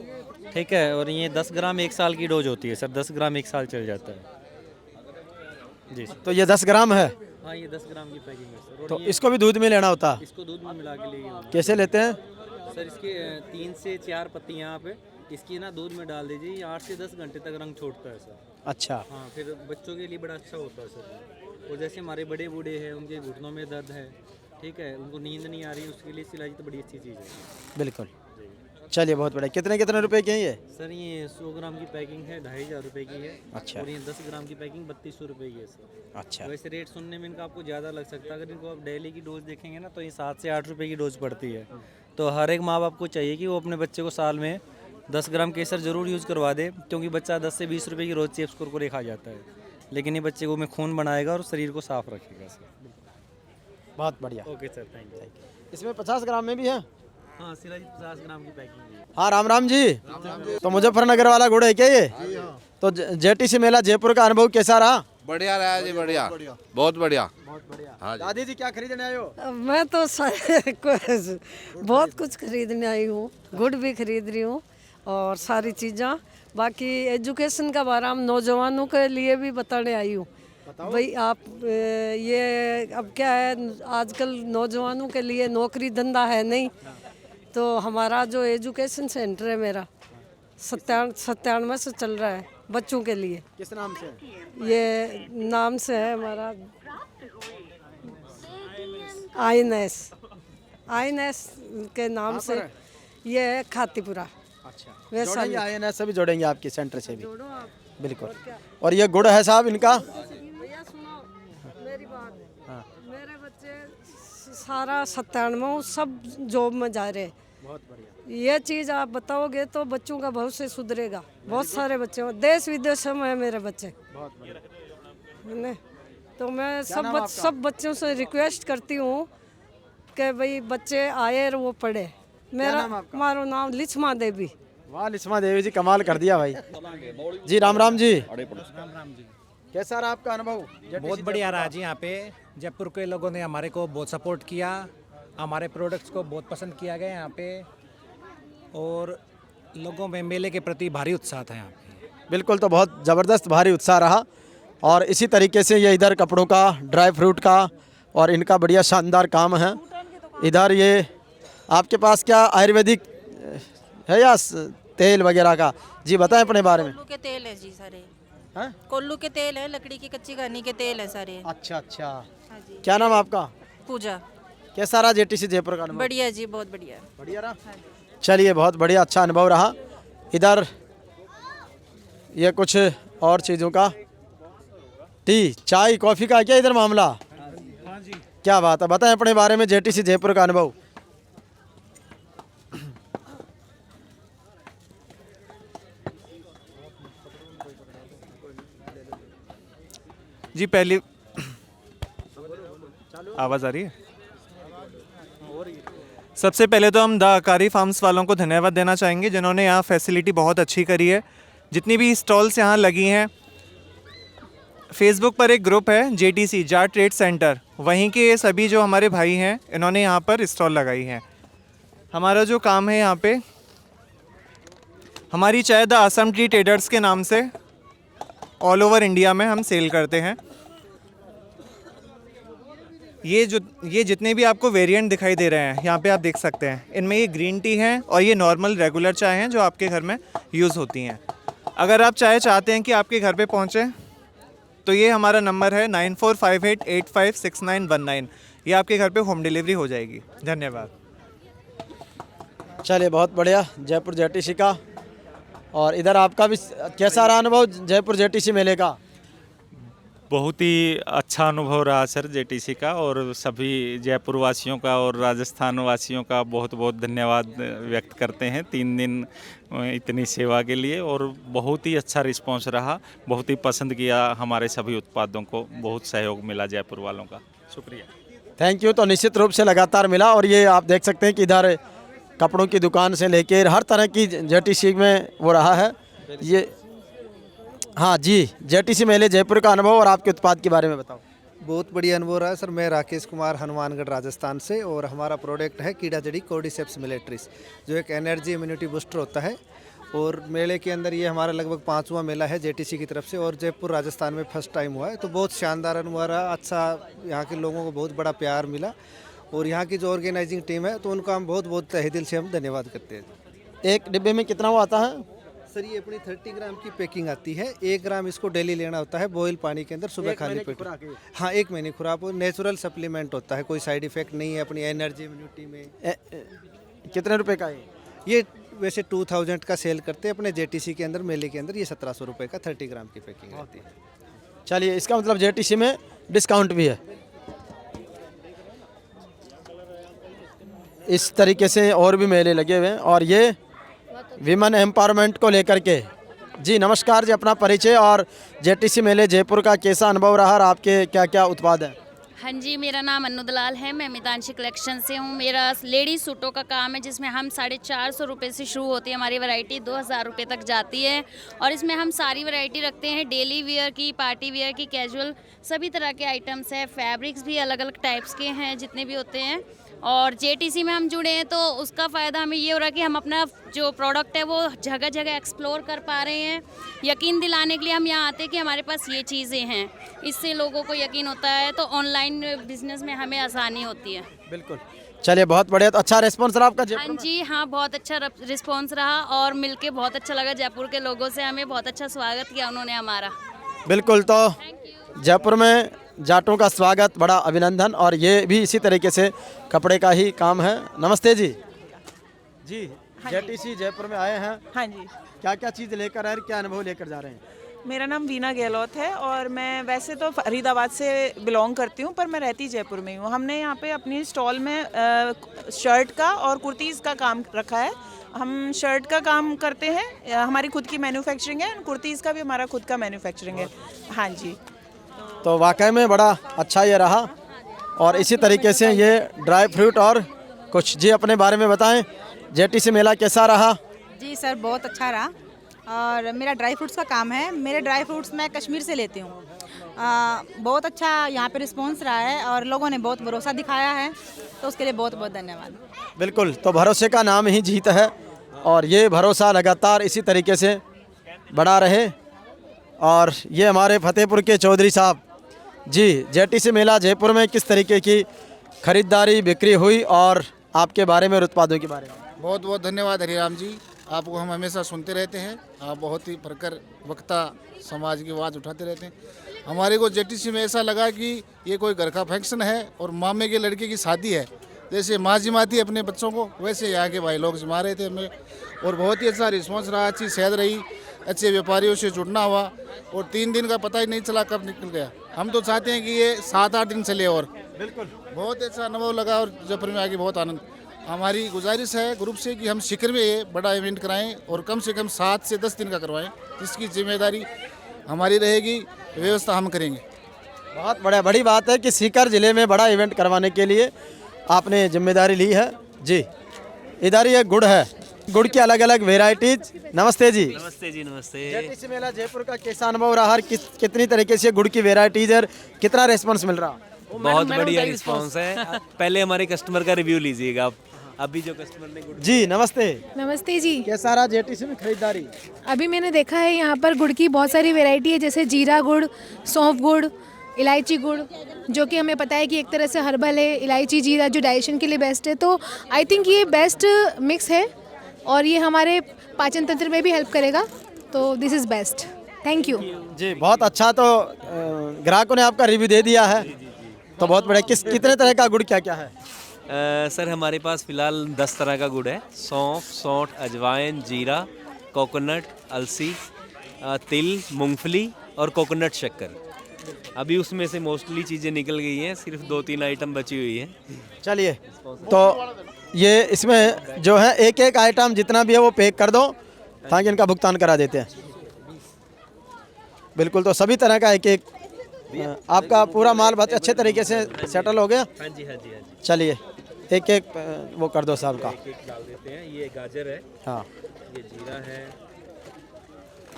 S9: ठीक है, और ये 10 ग्राम 1 साल की डोज होती है सर, 10 ग्राम 1 साल चल जाता है जी।
S1: तो ये 10 ग्राम है?
S9: हाँ ये 10 ग्राम की पैकिंग है सर।
S1: तो इसको भी दूध में लेना होता है?
S9: इसको दूध में मिला के लिए
S1: कैसे लेते हैं
S9: सर? इसकी 3 से 4 पत्ती यहाँ पे इसकी ना दूध में डाल दीजिए, ये 8 से 10 घंटे तक रंग छोड़ता है सर।
S1: अच्छा।
S9: हाँ, फिर बच्चों के लिए बड़ा अच्छा होता है सर। और जैसे हमारे बड़े बूढ़े हैं, उनके घुटनों में दर्द है, ठीक है, उनको नींद नहीं आ रही, उसके लिए शिलाजीत तो बड़ी अच्छी चीज़ है।
S1: बिल्कुल। चलिए बहुत बढ़िया। कितने रुपए की है ये?
S9: सर ये 100 ग्राम की पैकिंग है 2500 रुपये की है।
S1: अच्छा।
S9: और ये 10 ग्राम की पैकिंग 3200 रुपये की है सर।
S1: अच्छा।
S9: वैसे रेट सुनने में इनका आपको ज़्यादा लग सकता है, अगर इनको आप डेली की डोज देखेंगे ना तो ये 7 से 8 रुपये की डोज पड़ती है। तो हर एक माँ बाप को चाहिए कि वो अपने बच्चे को साल में 10 ग्राम केसर ज़रूर यूज़ करवा दे, क्योंकि बच्चा 10 से 20 रुपये की रोज़ चिप्स कुरकुरे खा जाता है, लेकिन ये बच्चे को में खून बनाएगा और शरीर को साफ रखेगा सर।
S1: बहुत बढ़िया।
S9: Okay sir, thank you.
S1: इसमें 50 ग्राम में भी है?
S9: हाँ शिलाजीत 50 ग्राम की पैकिंग है।
S1: हाँ राम राम जी। तो मुजफ्फरनगर वाला गुड़ है क्या ये? तो जेटीसी मेला जयपुर का अनुभव कैसा रहा?
S10: बढ़िया रहा जी, बढ़िया, बहुत बढ़िया।
S1: हाँ जी। दादी जी क्या खरीदने आए हो?
S11: मैं तो बहुत कुछ खरीदने आई हूँ, गुड़ भी खरीद रही हूँ और सारी चीज़ें। बाकी एजुकेशन का बारे में नौजवानों के लिए भी बताने आई हूँ भाई। आप ये अब क्या है, आजकल नौजवानों के लिए नौकरी धंधा है नहीं, तो हमारा जो एजुकेशन सेंटर है मेरा 97 से चल रहा है बच्चों के लिए।
S1: किस नाम से?
S11: ये नाम से है हमारा INS के नाम से, ये है खातीपुरा।
S1: अच्छा।
S11: वैशाली।
S1: INS से भी जोड़ेंगे आपके सेंटर से भी? बिल्कुल। और ये गुड़ है साहब इनका?
S11: भैया सुनो मेरी बात। हाँ। मेरे बच्चे सारा 97 सब जॉब में जा रहे हैं।
S1: बहुत बढ़िया।
S11: ये चीज़ आप बताओगे तो बच्चों का भविष्य सुधरेगा। बहुत सारे बच्चे देश विदेशों में है मेरे बच्चे। बहुत बढ़िया। तो मैं सब बच्चों से रिक्वेस्ट करती हूँ कि भाई बच्चे आए और वो पढ़े। हमारा नाम लिच्छमा देवी।
S1: वाह लिच्छमा देवी जी, कमाल कर दिया भाई जी। राम राम जी। कैसा रहा आपका अनुभव?
S12: बहुत बढ़िया रहा जी। यहाँ पे जयपुर के लोगों ने हमारे को बहुत सपोर्ट किया, हमारे प्रोडक्ट्स को बहुत पसंद किया गया यहाँ पे, और लोगों में मेले के प्रति भारी उत्साह था यहाँ पे।
S1: बिल्कुल। तो बहुत ज़बरदस्त भारी उत्साह रहा, और इसी तरीके से ये इधर कपड़ों का, ड्राई फ्रूट का और इनका बढ़िया शानदार काम है। इधर ये आपके पास क्या आयुर्वेदिक है या तेल वगैरह का? जी बताएं अपने बारे में।
S13: कोल्लू के तेल है जी सारे।
S1: हैं?
S13: कोल्लू के तेल है, लकड़ी की कच्ची घानी के तेल है सारे।
S1: अच्छा अच्छा। हाँ जी। क्या नाम आपका?
S13: पूजा।
S1: कैसा रहा जेटीसी जयपुर का अनुभव?
S13: बढ़िया जी, बहुत बढ़िया।
S1: बढ़िया रहा। चलिए बहुत बढ़िया, अच्छा अनुभव रहा। इधर ये कुछ और चीज़ों का, टी चाय कॉफ़ी का क्या इधर मामला?
S12: हाँ जी।
S1: क्या बात है, बताएं अपने बारे में जेटीसी जयपुर का अनुभव।
S14: जी पहली आवाज़ आ रही है? सबसे पहले तो हम द अकारी फार्म्स वालों को धन्यवाद देना चाहेंगे, जिन्होंने यहाँ फैसिलिटी बहुत अच्छी करी है। जितनी भी स्टॉल्स यहाँ लगी हैं, फेसबुक पर एक ग्रुप है JTC जाट ट्रेड सेंटर, वहीं के सभी जो हमारे भाई हैं इन्होंने यहाँ पर स्टॉल लगाई है। हमारा जो काम है यहाँ पे, हमारी चाय द असम टी ट्रेडर्स के नाम से ऑल ओवर इंडिया में हम सेल करते हैं। ये जितने भी आपको वेरिएंट दिखाई दे रहे हैं यहाँ पे आप देख सकते हैं, इनमें ये ग्रीन टी है और ये नॉर्मल रेगुलर चाय हैं जो आपके घर में यूज़ होती हैं। अगर आप चाय चाहते हैं कि आपके घर पे पहुँचे तो ये हमारा नंबर है 9458856919। ये आपके घर पे होम डिलीवरी हो जाएगी। धन्यवाद।
S1: चलिए, बहुत बढ़िया जयपुर जेटीसी का। और इधर आपका भी कैसा रहा अनुभव जयपुर जेटीसी मेले का?
S5: बहुत ही अच्छा अनुभव रहा सर जेटीसी का, और सभी जयपुर वासियों का और राजस्थान वासियों का बहुत बहुत धन्यवाद व्यक्त करते हैं 3 दिन इतनी सेवा के लिए। और बहुत ही अच्छा रिस्पांस रहा, बहुत ही पसंद किया हमारे सभी उत्पादों को, बहुत सहयोग मिला जयपुर वालों का। शुक्रिया,
S1: थैंक यू। तो निश्चित रूप से लगातार मिला। और ये आप देख सकते हैं कि इधर कपड़ों की दुकान से लेकर हर तरह की जेटीसी में वो रहा है ये। हाँ जी, जेटीसी मेले जयपुर का अनुभव और आपके उत्पाद के बारे में बताओ।
S16: बहुत बढ़िया अनुभव रहा है सर। मैं राकेश कुमार हनुमानगढ़ राजस्थान से, और हमारा प्रोडक्ट है कीड़ा जड़ी कोर्डिसेप्स मिलिट्रिस, जो एक एनर्जी इम्यूनिटी बूस्टर होता है। और मेले के अंदर ये हमारा लगभग 5वां मेला है जेटीसी की तरफ से, और जयपुर राजस्थान में फर्स्ट टाइम हुआ है। तो बहुत शानदार अनुभव रहा, अच्छा, यहाँ के लोगों को बहुत बड़ा प्यार मिला। और यहाँ की जो ऑर्गेनाइजिंग टीम है तो उनका हम बहुत बहुत तहे दिल से हम धन्यवाद करते हैं।
S1: एक डिब्बे में कितना वो आता है
S16: सर? ये अपनी 30 ग्राम की पैकिंग आती है। 1 ग्राम इसको डेली लेना होता है बॉयल पानी के अंदर सुबह खाली पेट। हाँ, 1 महीने खुराक, और नेचुरल सप्लीमेंट होता है, कोई साइड इफेक्ट नहीं है, अपनी एनर्जी इम्यूनिटी में।
S1: कितने रुपए का है
S16: ये? वैसे 2000 का सेल करते हैं अपने जेटीसी के अंदर, मेले के अंदर। ये 1700 रुपये का 30 ग्राम की पैकिंग आती है।
S1: चलिए, इसका मतलब जेटीसी में डिस्काउंट भी है। इस तरीके से और भी मेले लगे हुए हैं, और ये विमेन एम्पावरमेंट को लेकर के। जी नमस्कार जी, अपना परिचय और जेटीसी मेले जयपुर का कैसा अनुभव रहा और आपके क्या क्या उत्पाद हैं?
S17: हाँ जी, मेरा नाम अनु दलाल है, मैं मितांशी कलेक्शन से हूँ। मेरा लेडीज सूटों का काम है, जिसमें हम 450 रुपये से शुरू होती है हमारी वैरायटी, 2000 रुपये तक जाती है। और इसमें हम सारी वैरायटी रखते हैं, डेली वेयर की, पार्टी वेयर की, कैजुअल, सभी तरह के आइटम्स हैं। फैब्रिक्स भी अलग अलग टाइप्स के हैं जितने भी होते हैं। और जेटीसी में हम जुड़े हैं तो उसका फ़ायदा हमें ये हो रहा है कि हम अपना जो प्रोडक्ट है वो जगह जगह एक्सप्लोर कर पा रहे हैं। यकीन दिलाने के लिए हम यहाँ आते हैं कि हमारे पास ये चीज़ें हैं, इससे लोगों को यकीन होता है, तो ऑनलाइन बिजनेस में हमें आसानी होती है।
S1: बिल्कुल। चलिए, बहुत बढ़िया। तो अच्छा रिस्पॉन्स रहा आपका जयपुर
S17: हाँ जी, हाँ, बहुत अच्छा रिस्पॉन्स रहा, और मिलके बहुत अच्छा लगा। जयपुर के लोगों से हमें बहुत अच्छा स्वागत किया उन्होंने हमारा।
S1: बिल्कुल। तो जयपुर में जाटों का स्वागत, बड़ा अभिनंदन। और ये भी इसी तरीके से कपड़े का ही काम है। नमस्ते जी। जी, जेटीसी जयपुर में आए हैं।
S18: हाँ जी।
S1: क्या क्या चीज़ लेकर आए, क्या अनुभव लेकर जा रहे हैं?
S18: मेरा नाम वीना गहलोत है, और मैं वैसे तो फरीदाबाद से बिलोंग करती हूँ, पर मैं रहती जयपुर में हूँ। हमने यहाँ पे अपनी स्टॉल में शर्ट का और कुर्तीज़ का काम रखा है। हम शर्ट का काम करते हैं, हमारी खुद की मैन्युफैक्चरिंग है, कुर्तीज़ का भी हमारा खुद का मैन्युफैक्चरिंग है। हाँ जी।
S1: तो वाकई में बड़ा अच्छा ये रहा। और इसी तरीके से ये ड्राई फ्रूट और कुछ जी अपने बारे में बताएं, जेटीसी मेला कैसा रहा?
S19: जी सर, बहुत अच्छा रहा। और मेरा ड्राई फ्रूट्स का काम है। मेरे ड्राई फ्रूट्स मैं कश्मीर से लेती हूँ। बहुत अच्छा यहाँ पे रिस्पांस रहा है, और लोगों ने बहुत भरोसा दिखाया है, तो उसके लिए बहुत बहुत धन्यवाद।
S1: बिल्कुल। तो भरोसे का नाम ही जीत है, और ये भरोसा लगातार इसी तरीके से बना रहे। और ये हमारे फतेहपुर के चौधरी साहब जी, जेटीसी मेला जयपुर में किस तरीके की खरीदारी बिक्री हुई और आपके बारे में और उत्पादों के बारे में?
S20: बहुत बहुत धन्यवाद हरिराम जी, आपको हम हमेशा सुनते रहते हैं। आप बहुत ही प्रखर वक्ता, समाज की आवाज़ उठाते रहते हैं। हमारे को जेटीसी में ऐसा लगा कि ये कोई घर का फंक्शन है और मामे के लड़के की शादी है। जैसे माँ जिमाती है अपने बच्चों को, वैसे यहाँ के भाई लोग जिमा रहे थे हमें, और बहुत ही अच्छा रिस्पॉन्स रहा, अच्छी सेहत रही, अच्छे व्यापारियों से जुड़ना हुआ, और 3 दिन का पता ही नहीं चला कब निकल गया। हम तो चाहते हैं कि ये 7-8 दिन चले। और
S1: बिल्कुल
S20: बहुत अच्छा अनुभव लगा, और जयपुर में आके बहुत आनंद। हमारी गुजारिश है ग्रुप से कि हम शिखर में ये बड़ा इवेंट कराएं, और कम से कम 7 से 10 दिन का करवाएं, जिसकी जिम्मेदारी हमारी रहेगी, व्यवस्था हम करेंगे।
S1: बहुत बड़ी बात है कि सीकर जिले में बड़ा इवेंट करवाने के लिए आपने जिम्मेदारी ली है। जी, इधर ये गुड़ है, गुड़ की अलग अलग वेराइटीज। नमस्ते जी।
S21: नमस्ते जी, नमस्ते।
S1: जेटीसी मेला जयपुर का कैसा अनुभव रहा? कितनी तरीके से गुड़ की वेराइटीज और कितना रिस्पांस मिल रहा?
S21: बहुत बढ़िया रिस्पांस है। पहले हमारे कस्टमर का रिव्यू लीजिएगा आप। अभी जो कस्टमर ने गुड़।
S1: जी नमस्ते।
S28: नमस्ते जी।
S1: कैसा रहा जेटीसी में खरीदारी?
S28: अभी मैंने देखा है यहाँ पर गुड़ की बहुत सारी वैरायटी है, जैसे जीरा गुड़, सौंफ गुड़,
S2: इलायची गुड़, जो कि हमें पता है कि एक तरह से हर्बल है, इलायची जीरा जो डाइजेशन के लिए बेस्ट है। तो आई थिंक ये बेस्ट मिक्स है और ये हमारे पाचन तंत्र में भी हेल्प करेगा, तो this is best. Thank you
S1: जी, बहुत अच्छा। तो ग्राहकों ने आपका रिव्यू दे दिया है, तो बहुत बढ़िया। कितने तरह का गुड़ क्या क्या है?
S21: सर हमारे पास फ़िलहाल 10 तरह का गुड़ है। सौंफ, सौंठ, अजवाइन, जीरा, कोकोनट, अलसी, तिल, मूंगफली और कोकोनट शक्कर। अभी उसमें से मोस्टली चीज़ें निकल गई हैं, सिर्फ 2-3 आइटम बची हुई हैं।
S1: चलिए, तो ये इसमें जो है एक एक आइटम जितना भी है वो पैक कर दो ताकि इनका भुगतान करा देते हैं। बिल्कुल, तो सभी तरह का एक एक आपका पूरा माल बहुत अच्छे तरीके से सेटल हो गया।
S21: हाँ जी, हाँ जी, हाँ जी।
S1: चलिए, एक एक वो कर दो साहब का।
S21: एक एक डाल देते हैं। ये गाजर है,
S1: हाँ,
S21: ये जीरा है,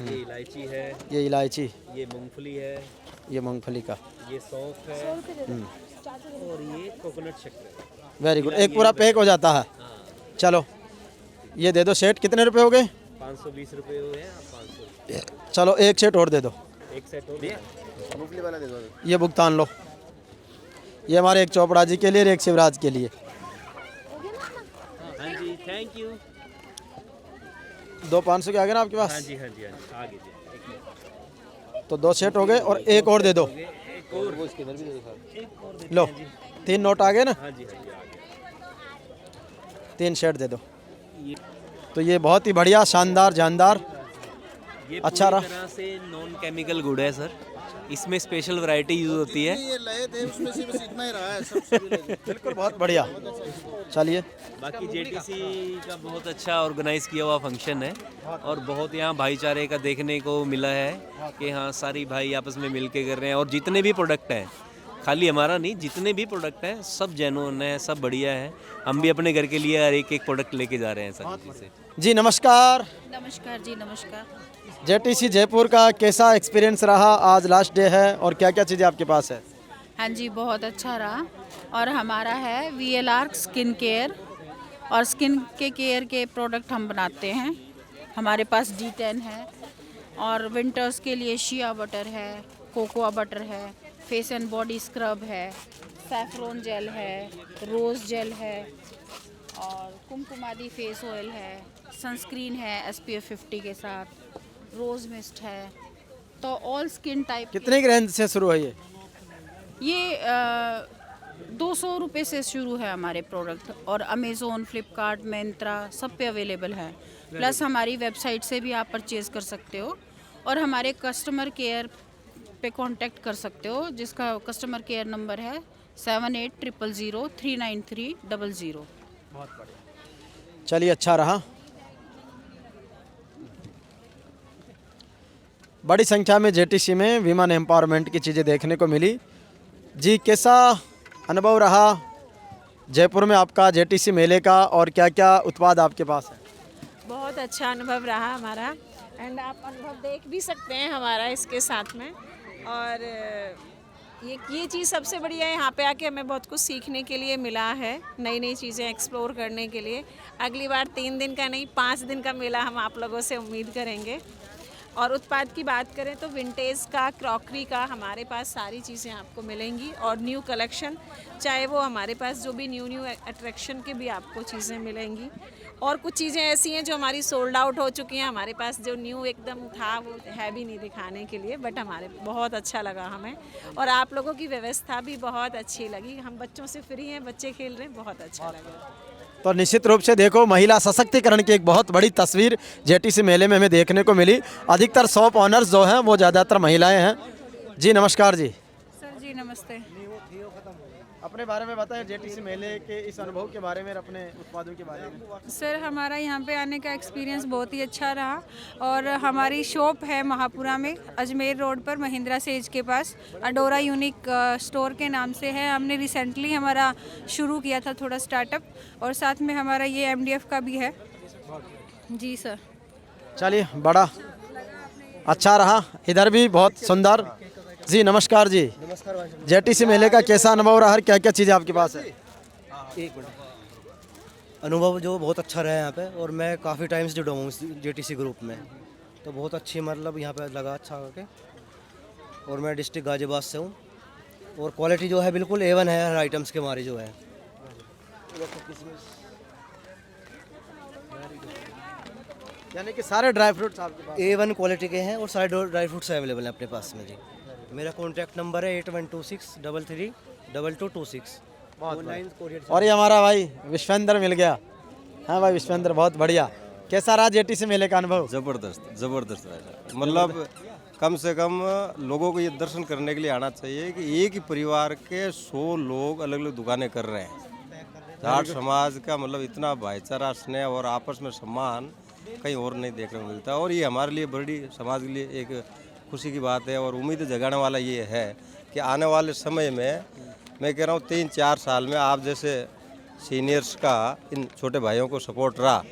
S21: ये इलायची है,
S1: ये इलायची,
S21: ये मूंगफली है,
S1: ये मूंगफली का,
S21: ये सौंफ है और ये कोकोनट शक्कर।
S1: Very good. एक पूरा पैक हो जाता है। चलो, ये दे दो सेट। कितने रुपए हो गए?
S21: 520 रुपये हुए हैं। 500।
S1: चलो, एक सेट और दे दो।
S21: एक सेट और दिया।
S26: मूंगफली वाला दे दो।
S1: ये भुगतान लो। ये हमारे एक चोपड़ा जी के लिए और एक शिवराज के लिए।
S21: हाँ जी, थैंक यू।
S1: 2 500 के आ गए ना आपके पास?
S21: हाँ जी, हाँ जी, हाँ जी, आगे जी। एक मिनट।
S1: तो 2 सेट हो गए और एक और दे दो।
S21: एक और वो इसके अंदर भी दे दो।
S1: लो, 3 नोट आ गए ना?
S21: हाँ जी, हाँ जी, आ गए।
S1: 3 सेट दे दो। तो ये बहुत ही बढ़िया, शानदार, जानदार,
S21: ये
S1: अच्छा
S21: पूरी
S1: रहा।
S21: तरह से नॉन केमिकल गुड़ है सर। इसमें स्पेशल वैरायटी यूज होती है।
S20: ये लाए थे उसमें से बस इतना ही रहा है सब सभी लोग।
S1: बिल्कुल, बहुत बढ़िया। चलिए,
S21: बाकी जेटीसी का बहुत अच्छा ऑर्गेनाइज किया हुआ फंक्शन है और बहुत यहाँ भाईचारे का देखने को मिला है कि हाँ सारी भाई आपस में मिल के कर रहे हैं। और जितने भी प्रोडक्ट हैं, खाली हमारा नहीं, जितने भी प्रोडक्ट हैं सब जेन्युइन है, सब बढ़िया है। हम भी अपने घर के लिए हर एक एक प्रोडक्ट लेके जा रहे हैं सर से।
S1: जी नमस्कार।
S13: नमस्कार जी, नमस्कार।
S1: जेटीसी जयपुर का कैसा एक्सपीरियंस रहा? आज लास्ट डे है और क्या क्या चीज़ें आपके पास है?
S13: हाँ जी, बहुत अच्छा रहा। और हमारा है VLR स्किन केयर, और स्किन के केयर के प्रोडक्ट हम बनाते हैं। हमारे पास D10 है और विंटर्स के लिए शिया बटर है, कोकोआ बटर है, फेस एंड बॉडी स्क्रब है, सैफरॉन जेल है, रोज़ जेल है और कुमकुमादी फेस ऑयल है, सनस्क्रीन है SPF 50 के साथ, रोज़ मिस्ट है। तो ऑल स्किन टाइप।
S1: कितने की रेंज से शुरू है ये?
S13: ये 200 रुपये से शुरू है हमारे प्रोडक्ट, और अमेज़ोन, फ्लिपकार्ट, मिंत्रा सब पे अवेलेबल है। प्लस हमारी वेबसाइट से भी आप परचेज़ कर सकते हो और हमारे कस्टमर केयर पे कांटेक्ट कर सकते हो, जिसका कस्टमर केयर नंबर है 7800039300।
S1: बहुत बढ़िया। चलिए, अच्छा रहा। बड़ी संख्या में जेटीसी में विमेन एम्पावरमेंट की चीज़ें देखने को मिली। जी, कैसा अनुभव रहा जयपुर में आपका जेटीसी मेले का और क्या क्या उत्पाद आपके पास है?
S4: बहुत अच्छा अनुभव रहा हमारा, एंड आप अनुभव देख भी सकते हैं हमारा इसके साथ में। और ये चीज़ सबसे बढ़िया है, यहाँ पे आके हमें बहुत कुछ सीखने के लिए मिला है, नई नई चीज़ें एक्सप्लोर करने के लिए। अगली बार 3 दिन का नहीं 5 दिन का मेला हम आप लोगों से उम्मीद करेंगे। और उत्पाद की बात करें तो विंटेज का, क्रॉकरी का हमारे पास सारी चीज़ें आपको मिलेंगी, और न्यू कलेक्शन, चाहे वो हमारे पास जो भी न्यू अट्रैक्शन के भी आपको चीज़ें मिलेंगी। और कुछ चीज़ें ऐसी हैं जो हमारी सोल्ड आउट हो चुकी हैं, हमारे पास जो न्यू एकदम था वो है भी नहीं दिखाने के लिए, बट हमारे बहुत अच्छा लगा हमें। और आप लोगों की व्यवस्था भी बहुत अच्छी लगी। हम बच्चों से फ्री हैं, बच्चे खेल रहे हैं, बहुत अच्छा लगा।
S1: तो निश्चित रूप से देखो, महिला सशक्तिकरण की एक बहुत बड़ी तस्वीर जेटीसी मेले में हमें देखने को मिली। अधिकतर शॉप ऑनर्स जो हैं वो ज़्यादातर महिलाएं हैं। जी नमस्कार जी।
S3: सर जी नमस्ते।
S1: अपने बारे में बताएं, जेटीसी मेले के इस अनुभव के बारे में, अपने उत्पादों के बारे में।
S3: सर हमारा यहाँ पे आने का एक्सपीरियंस बहुत ही अच्छा रहा, और हमारी शॉप है महापुरा में, अजमेर रोड पर, महिंद्रा सेज के पास, अडोरा यूनिक स्टोर के नाम से है। हमने रिसेंटली हमारा शुरू किया था थोड़ा स्टार्टअप, और साथ में हमारा ये MDF का भी है। जी सर।
S1: चलिए, बड़ा अच्छा रहा, इधर भी बहुत सुंदर। जी नमस्कार जी।
S26: नमस्कार भाई।
S1: जेटीसी मेले का कैसा अनुभव रहा? क्या क्या चीज़ें आपके पास है?
S26: एक मिनट। अनुभव जो बहुत अच्छा रहा है यहाँ पे, और मैं काफ़ी टाइम से जुड़ा हूँ इस जेटीसी ग्रुप में, तो बहुत अच्छी मतलब यहाँ पे लगा अच्छा करके। और मैं डिस्ट्रिक्ट गाजियाबाद से हूँ, और क्वालिटी जो है बिल्कुल A1 है हर आइटम्स के हमारे जो है।
S1: यानी कि सारे ड्राई फ्रूट्स आपके पास
S26: A1 क्वालिटी के हैं और सारे ड्राई फ्रूट्स अवेलेबल हैं अपने पास में जी। मेरा कॉन्टैक्ट नंबर है 8126332226। Online courier.
S1: और ये हमारा भाई विश्वेंद्र मिल गया। हाँ भाई विश्वेंद्र, बहुत बढ़िया। कैसा रहा जेटीसी मेले का अनुभव?
S6: ज़बरदस्त ज़बरदस्त रहा। मतलब कम से कम लोगों को ये दर्शन करने के लिए आना चाहिए कि एक ही परिवार के 100 लोग अलग अलग दुकानें कर रहे हैं। जाट समाज का मतलब इतना भाईचारा, स्नेह और आपस में सम्मान कहीं और नहीं देखने को मिलता। और ये हमारे लिए बड़ी समाज के लिए एक खुशी की बात है और उम्मीद जगाने वाला ये है कि आने वाले समय में मैं कह रहा हूँ 3-4 साल में आप जैसे सीनियर्स का इन छोटे भाइयों को सपोर्ट रहा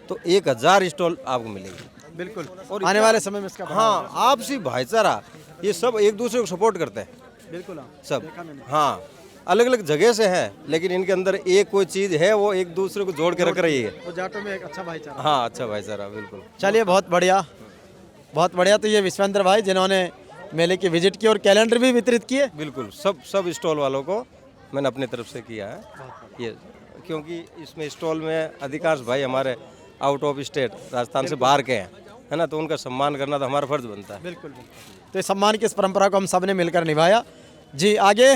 S6: तो 1000 स्टॉल आपको मिलेगी।
S1: बिल्कुल।
S6: और
S1: आने वाले समय में इसका
S6: हाँ, आपसी भाईचारा, ये सब एक दूसरे को सपोर्ट करते हैं।
S1: बिल्कुल
S6: सब हाँ, अलग अलग जगह से हैं लेकिन इनके अंदर एक कोई चीज़ है वो एक दूसरे को जोड़ के रख रही है।
S1: तो जाटों में एक अच्छा भाईचारा।
S6: हाँ, अच्छा भाईचारा, बिल्कुल।
S1: चलिए, बहुत बढ़िया, बहुत बढ़िया। तो ये विश्वेंद्र भाई जिन्होंने मेले की विजिट की और कैलेंडर भी वितरित किए।
S6: बिल्कुल, सब स्टॉल वालों को मैंने अपनी तरफ से किया है ये, क्योंकि इसमें स्टॉल में अधिकांश भाई हमारे आउट ऑफ स्टेट राजस्थान से बाहर के हैं, है ना, तो उनका सम्मान करना तो हमारा फर्ज बनता है।
S1: बिल्कुल बिल्कुल। तो इस सम्मान की इस परंपरा को हम सब ने मिलकर निभाया जी। आगे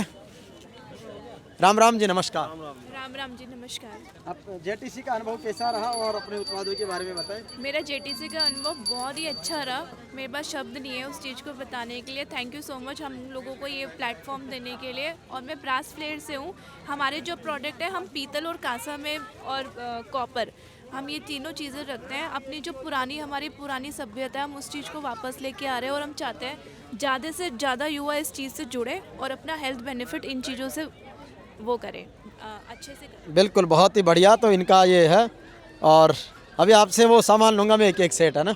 S1: राम राम जी, नमस्कार।
S8: राम राम जी, नमस्कार।
S1: आप जेटीसी का अनुभव कैसा रहा और अपने उत्पादों के बारे में बताएं।
S8: मेरा जेटीसी का अनुभव बहुत ही अच्छा रहा। मेरे पास शब्द नहीं है उस चीज़ को बताने के लिए। थैंक यू सो मच हम लोगों को ये प्लेटफॉर्म देने के लिए। और मैं ब्रास फ्लेयर से हूँ। हमारे जो प्रोडक्ट है हम पीतल और कांसा में और कॉपर, हम ये तीनों चीज़ें रखते हैं। अपनी जो हमारी पुरानी सभ्यता है हम उस चीज़ को वापस लेके आ रहे हैं और हम चाहते हैं ज़्यादा से ज़्यादा युवा इस चीज़ से जुड़े और अपना हेल्थ बेनिफिट इन चीज़ों से वो करें, अच्छे से करें।
S1: बिल्कुल, बहुत ही बढ़िया। तो इनका ये है और अभी आपसे वो सामान लूँगा मैं, एक सेट है ना।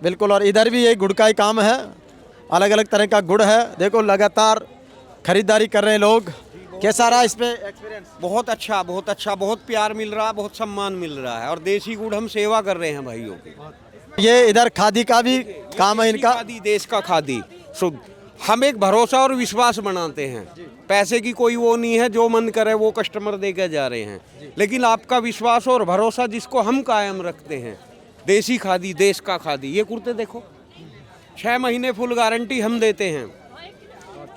S1: बिल्कुल। और इधर भी ये गुड़ का ही काम है, अलग अलग तरह का गुड़ है। देखो लगातार खरीदारी कर रहे हैं लोग। कैसा रहा इस पे एक्सपीरियंस?
S15: बहुत अच्छा, बहुत अच्छा, बहुत प्यार मिल रहा है, बहुत सम्मान मिल रहा है और देसी गुड़ हम सेवा कर रहे हैं भाइयों की।
S1: ये इधर खादी का भी काम है इनका।
S15: खादी, देश का खादी शुद्ध। हम एक भरोसा और विश्वास बनाते हैं। पैसे की कोई वो नहीं है, जो मन करे वो कस्टमर देकर जा रहे हैं, लेकिन आपका विश्वास और भरोसा जिसको हम कायम रखते हैं। देसी खादी, देश का खादी। ये कुर्ते देखो, 6 महीने फुल गारंटी हम देते हैं।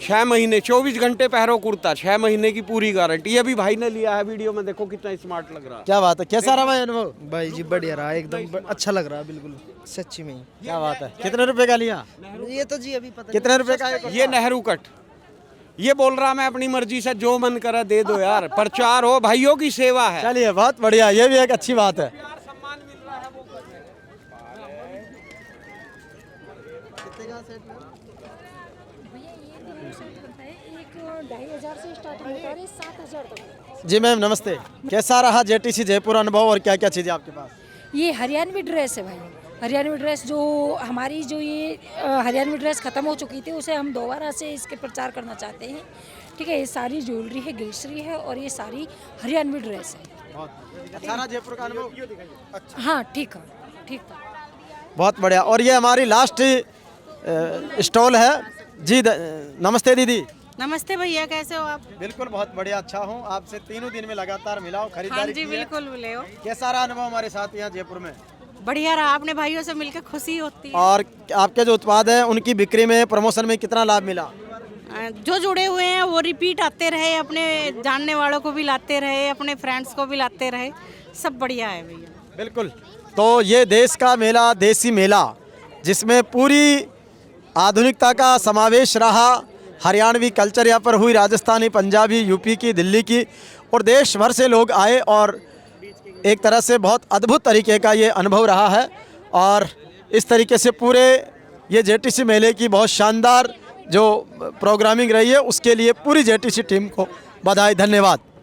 S15: 6 महीने 24 घंटे पहनो कुर्ता, 6 महीने की पूरी गारंटी। ये भी भाई ने लिया है, वीडियो में देखो कितना स्मार्ट लग रहा है।
S1: क्या बात है, कैसा रहा भाई अनुभव?
S22: भाई जी बढ़िया रहा, एकदम अच्छा लग रहा है, बिल्कुल सच्ची में।
S1: क्या बात है। कितने रुपए का लिया?
S22: ये तो जी अभी पता
S1: कितने रुपए का?
S15: ये नेहरू कट। ये बोल रहा मैं अपनी मर्जी से जो मन करे दे दो यार, प्रचार हो, भाइयों की सेवा है।
S1: चलिए, बहुत बढ़िया, ये भी एक अच्छी बात है। जी मैम नमस्ते। कैसा रहा जेटीसी जयपुर अनुभव और क्या क्या चीज़ें आपके पास?
S23: ये हरियाणवी ड्रेस है भाई, हरियाणवी ड्रेस जो हमारी जो ये हरियाणवी ड्रेस ख़त्म हो चुकी थी उसे हम दोबारा से इसके प्रचार करना चाहते हैं। ठीक है, ये सारी ज्वेलरी है, ग्लिसरी है और ये सारी हरियाणवी ड्रेस है।
S1: अच्छा रहा जयपुर का अनुभव?
S23: हाँ ठीक है, ठीक था।
S1: बहुत बढ़िया। और ये हमारी लास्ट स्टॉल है जी। नमस्ते दीदी।
S24: नमस्ते भैया, कैसे हो आप?
S1: बिल्कुल बहुत बढ़िया, अच्छा हूँ। आपसे तीनों दिन में लगातार मिला हूँ, खरीदारी
S24: हाँ जी, बिल्कुल मिले हो।
S1: कैसा रहा अनुभव हमारे साथ यहाँ जयपुर में?
S24: बढ़िया रहा, अपने भाइयों से मिलकर खुशी होती है।
S1: और आपके जो उत्पाद हैं उनकी बिक्री में, प्रमोशन में कितना लाभ मिला?
S24: जो जुड़े हुए हैं वो रिपीट आते रहे, अपने जानने वालों को भी लाते रहे, अपने फ्रेंड्स को भी लाते रहे, सब बढ़िया है भैया।
S1: बिल्कुल। तो ये देश का मेला, देसी मेला, जिसमें पूरी आधुनिकता का समावेश रहा। हरियाणवी कल्चर यहाँ पर हुई, राजस्थानी, पंजाबी, यूपी की, दिल्ली की, और देश भर से लोग आए और एक तरह से बहुत अद्भुत तरीके का ये अनुभव रहा है। और इस तरीके से पूरे ये जेटीसी मेले की बहुत शानदार जो प्रोग्रामिंग रही है उसके लिए पूरी जेटीसी टीम को बधाई, धन्यवाद।